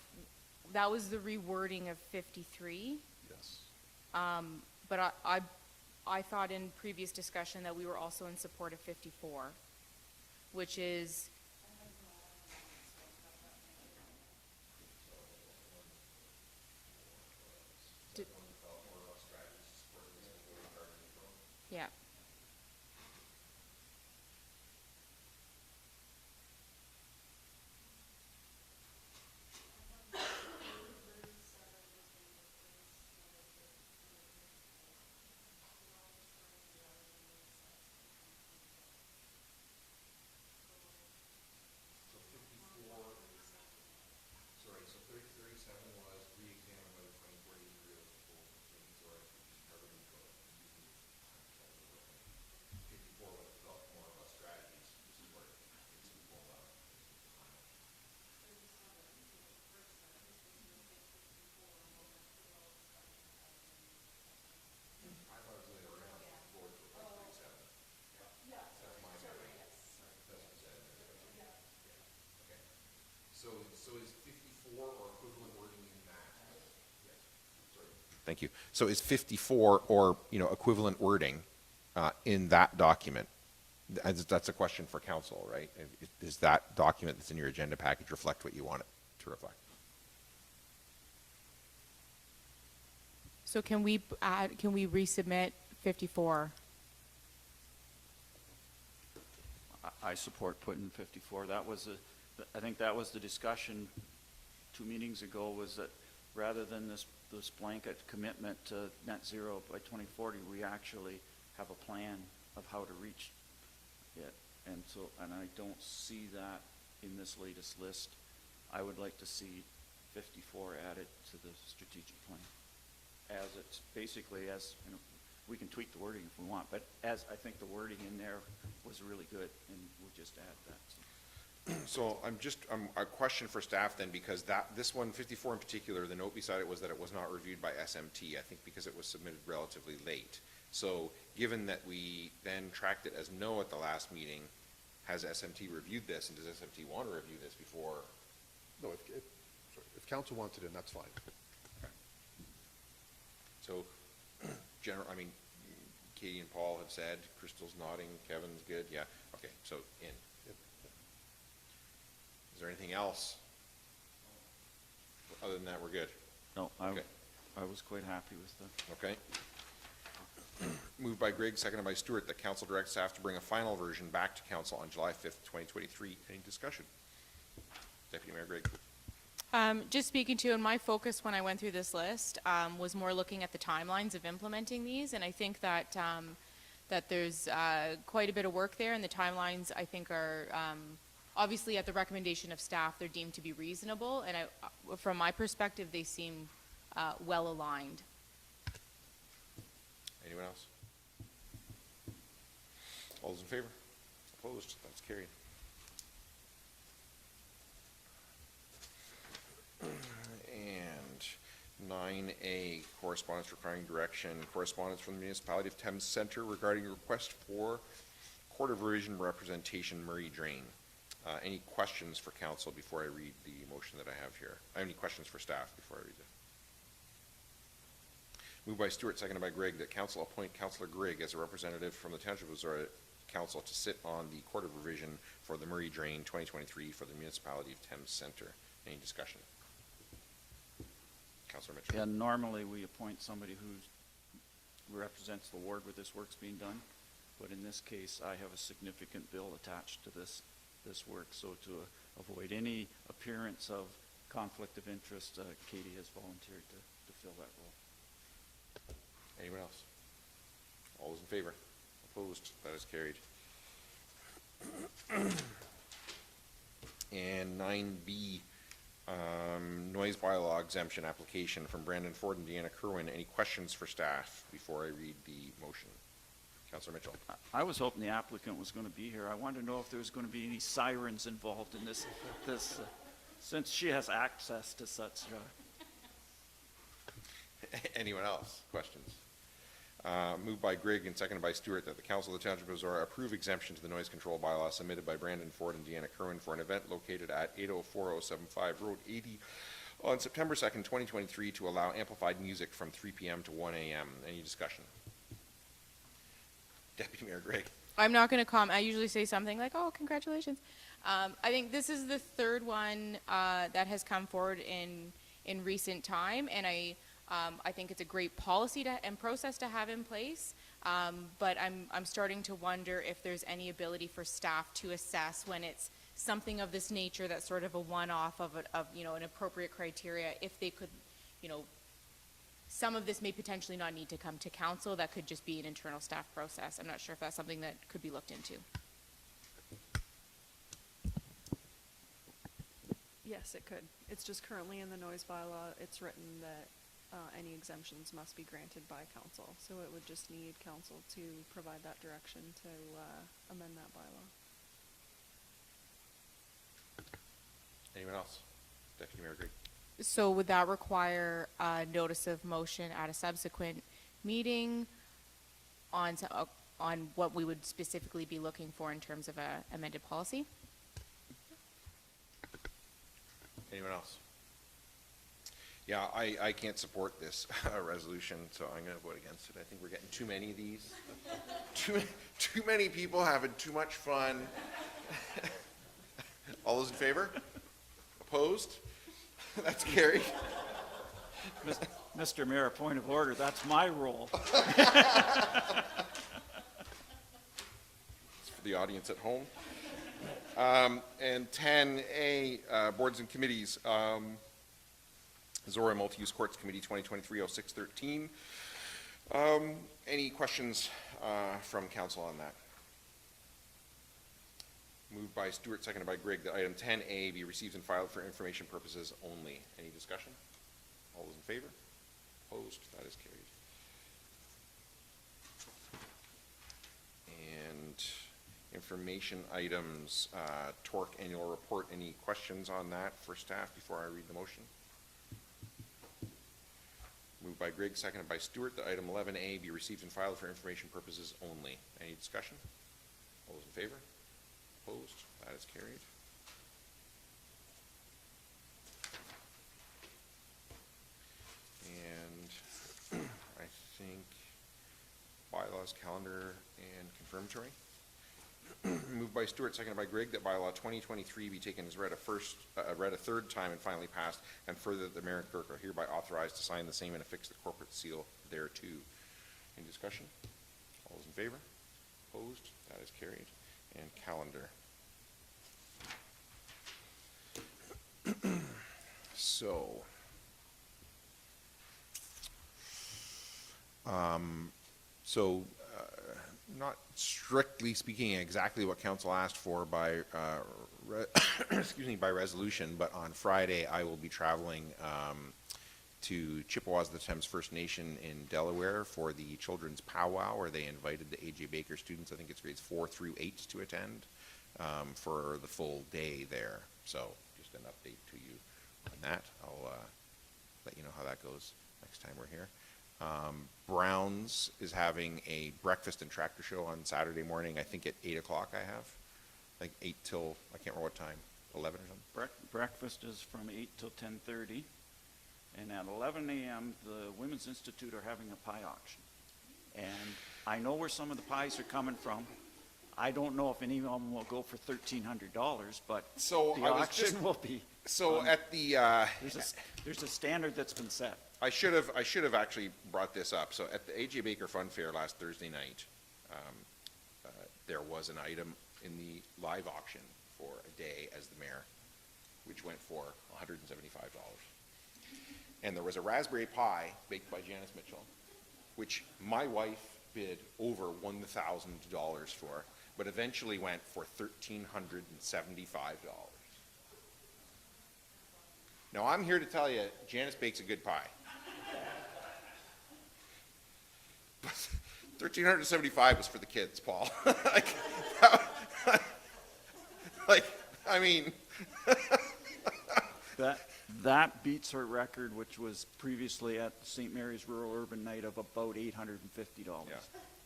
the rewording of 53. Yes. But I thought in previous discussion that we were also in support of 54, which is. Yeah. So is 54 or equivalent wording in that? Sorry. Thank you. So is 54 or, equivalent wording in that document? That's a question for council, right? Does that document that's in your agenda package reflect what you want it to reflect? So can we resubmit 54? I support putting 54. That was I think that was the discussion 2 meetings ago, was that rather than this blanket commitment to net zero by 2040, we actually have a plan of how to reach it. And I don't see that in this latest list. I would like to see 54 added to the strategic plan, as it's basically, as you know, we can tweak the wording if we want, but as I think the wording in there was really good, and we'll just add that. So I'm a question for staff then, because this one, 54 in particular, the note beside it was that it was not reviewed by SMT, I think because it was submitted relatively late. So given that we then tracked it as no at the last meeting, has SMT reviewed this, and does SMT want to review this before? No, if council wants it in, that's fine. Okay. So, Katie and Paul have said, Crystal's nodding, Kevin's good, yeah, okay, so in. Is there anything else? Other than that, we're good. No, Okay. I was quite happy with that. Okay. Moved by Grigg, seconded by Stewart, that council directs staff to bring a final version back to council on July 5th, 2023. Any discussion? Deputy Mayor Grigg. Just speaking to, and my focus when I went through this list was more looking at the timelines of implementing these, and I think that that there's quite a bit of work there, and the timelines I think are obviously at the recommendation of staff, they're deemed to be reasonable, and from my perspective, they seem well aligned. Anyone else? All those in favor? Opposed? That's carried. And 9A, correspondence requiring direction. Correspondence from the Municipality of Thames Centre regarding request for Court of Revision representation Murray Drain. Any questions for council before I read the motion that I have here? I have any questions for staff before I read it? Moved by Stewart, seconded by Grigg, that council appoint Councillor Grigg as a representative from the Township of Zorra Council to sit on the Court of Revision for the Murray Drain 2023 for the Municipality of Thames Centre. Any discussion? Councillor Mitchell. Yeah, normally we appoint somebody who represents the ward where this work's being done, but in this case, I have a significant bill attached to this work, so to avoid any appearance of conflict of interest, Katie has volunteered to fill that role. Anyone else? All those in favor? Opposed? That is carried. And 9B, noise bylaw exemption application from Brandon Ford and Deanna Kerwin. Any questions for staff before I read the motion? Councillor Mitchell. I was hoping the applicant was going to be here. I wanted to know if there was going to be any sirens involved in this since she has access to such. Anyone else? Questions? Moved by Grigg and seconded by Stewart that the Council of the Township of Zorra approve exemption to the noise control bylaw submitted by Brandon Ford and Deanna Kerwin for an event located at 804075 Road 80 on September 2nd, 2023 to allow amplified music from 3 p.m. to 1 a.m. Any discussion? Deputy Mayor Grigg. I'm not going to comment. I usually say something like, oh, congratulations. I think this is the third one that has come forward in recent time, and I think it's a great policy and process to have in place, but I'm starting to wonder if there's any ability for staff to assess when it's something of this nature that's sort of a one-off of an appropriate criteria, if they could, some of this may potentially not need to come to council. That could just be an internal staff process. I'm not sure if that's something that could be looked into. Yes, it could. It's just currently in the noise bylaw, it's written that any exemptions must be granted by council. So it would just need council to provide that direction to amend that bylaw. Anyone else? Deputy Mayor Grigg. So would that require a notice of motion at a subsequent meeting on what we would specifically be looking for in terms of a amended policy? Anyone else? Yeah, I can't support this resolution, so I'm going to vote against it. I think we're getting too many of these. Too many people having too much fun. All those in favor? Opposed? That's carried. Mr. Mayor, a point of order, that's my role. For the audience at home. And 10A, boards and committees. Zorra Multi-Use Courts Committee 2023-06-13. Any questions from council on that? Moved by Stewart, seconded by Grigg, that item 10A be received and filed for information purposes only. Any discussion? All those in favor? Opposed? That is carried. And information items, TORC annual report. Any questions on that for staff before I read the motion? Moved by Grigg, seconded by Stewart, that item 11A be received and filed for information purposes only. Any discussion? All those in favor? Opposed? That is carried. And I think bylaws, calendar, and confirmatory. Moved by Stewart, seconded by Grigg, that bylaw 2023 be taken as read a third time and finally passed, and further that the mayor and clerk are hereby authorized to sign the same and affix the corporate seal thereto. Any discussion? All those in favor? Opposed? That is carried. And calendar. So, not strictly speaking exactly what council asked for by, excuse me, by resolution, but on Friday I will be traveling to Chippewas, the Thames First Nation in Delaware for the children's powwow, where they invited the A.J. Baker students, I think it's grades 4 through 8, to attend for the full day there. So just an update to you on that. I'll let you know how that goes next time we're here. Brown's is having a breakfast and tractor show on Saturday morning, I think at 8 o'clock I have. I think 8 till, I can't remember what time, 11 or something? Breakfast is from 8 till 10:30, and at 11 a.m., the Women's Institute are having a pie auction. And I know where some of the pies are coming from. I don't know if any of them will go for $1,300, but So the I was auction just- will be. So at the, There's a standard that's been set. I should have actually brought this up. So at the A.J. Baker Fun Fair last Thursday night, there was an item in the live auction for a day as the mayor, which went for $175. And there was a raspberry pie baked by Janice Mitchell, which my wife bid over $1,000 for, but eventually went for $1,375. Now, I'm here to tell you, Janice bakes a good pie. $1,375 was for the kids, Paul. I mean. That beats her record, which was previously at St. Mary's Rural Urban Night of about $850. Yeah.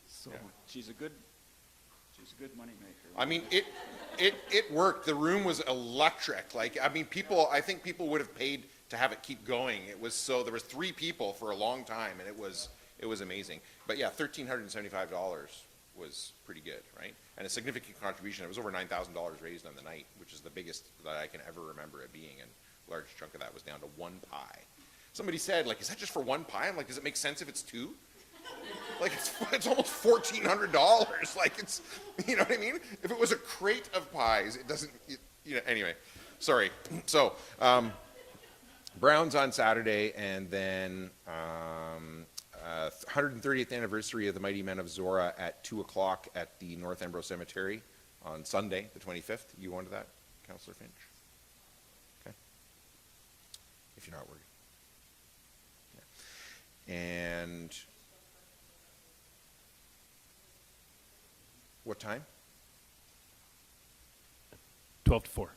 So Yeah. she's a good moneymaker. I mean, it worked. The room was electric. Like, I mean, I think people would have paid to have it keep going. It was there was 3 people for a long time, and it was amazing. But yeah, $1,375 was pretty good, right? And a significant contribution. It was over $9,000 raised on the night, which is the biggest that I can ever remember it being, and a large chunk of that was down to 1 pie. Somebody said, like, is that just for 1 pie? I'm like, does it make sense if it's 2? Like, it's almost $1,400. Like, it's, you know what I mean? If it was a crate of pies, it doesn't, anyway, sorry. So, Brown's on Saturday, and then 130th anniversary of the Mighty Men of Zorra at 2 o'clock at the North Embro Cemetery on Sunday, the 25th. You wanted that, Councillor Finch? Okay. If you're not worried. Yeah. And what time? 12 to 4.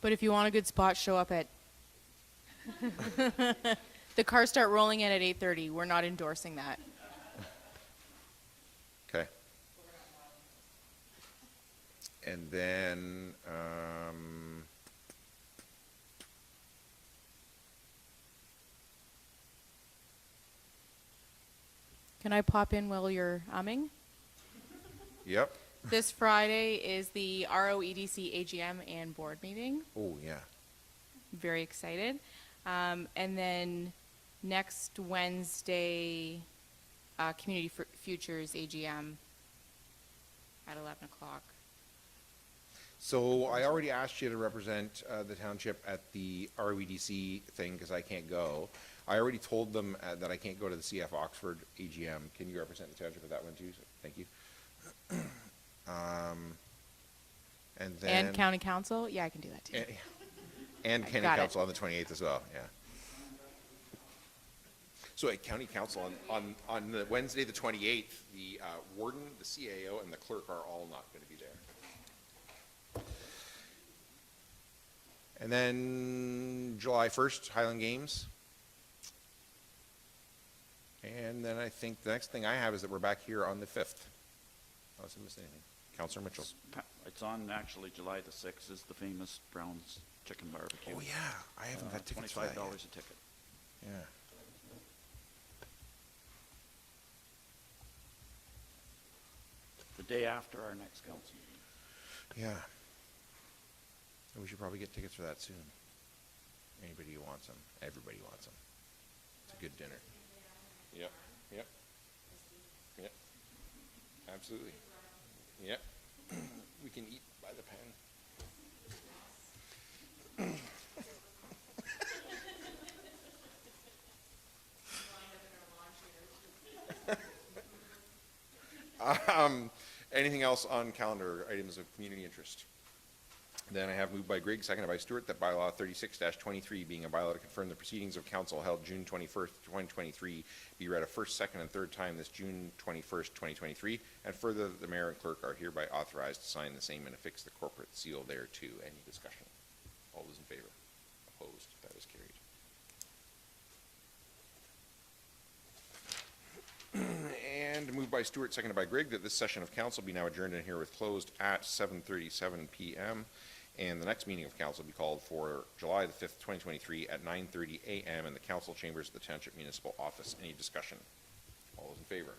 But if you want a good spot, show up at. The cars start rolling in at 8:30. We're not endorsing that. Okay. And then, Can I pop in while you're umming? Yep. This Friday is the ROEDC AGM and board meeting. Oh, yeah. Very excited. And then next Wednesday, Community Futures AGM at 11 o'clock. So I already asked you to represent the township at the ROEDC thing because I can't go. I already told them that I can't go to the CF Oxford AGM. Can you represent the township at that one too? So, thank you. And then And County Council? Yeah, I can do that too. and County got it. Council on the 28th as well. Yeah. So at County Council on the Wednesday the 28th, the warden, the CAO, and the clerk are all not going to be there. And then July 1st, Highland Games. And then I think the next thing I have is that we're back here on the 5th. Unless I missed anything. Councillor Mitchell. It's on actually July the 6th is the famous Brown's Chicken Barbecue. Oh, yeah. I haven't got tickets for that $25 yet. a ticket. Yeah. The day after our next council meeting. Yeah. And we should probably get tickets for that soon. Anybody who wants them. Everybody wants them. It's a good dinner. Yep. Yep. Yep. Absolutely. Yep. We can eat by the pen. Anything else on calendar items of community interest? Then I have moved by Grigg, seconded by Stewart, that bylaw 36-23, being a bylaw to confirm the proceedings of council held June 21st, 2023, be read a first, second, and third time this June 21st, 2023, and further that the mayor and clerk are hereby authorized to sign the same and affix the corporate seal thereto. Any discussion? All those in favor? Opposed? That is carried. And moved by Stewart, seconded by Grigg, that this session of council be now adjourned and herewith closed at 7:37 p.m. And the next meeting of council be called for July the 5th, 2023 at 9:30 a.m. in the council chambers of the Township Municipal Office. Any discussion? All those in favor?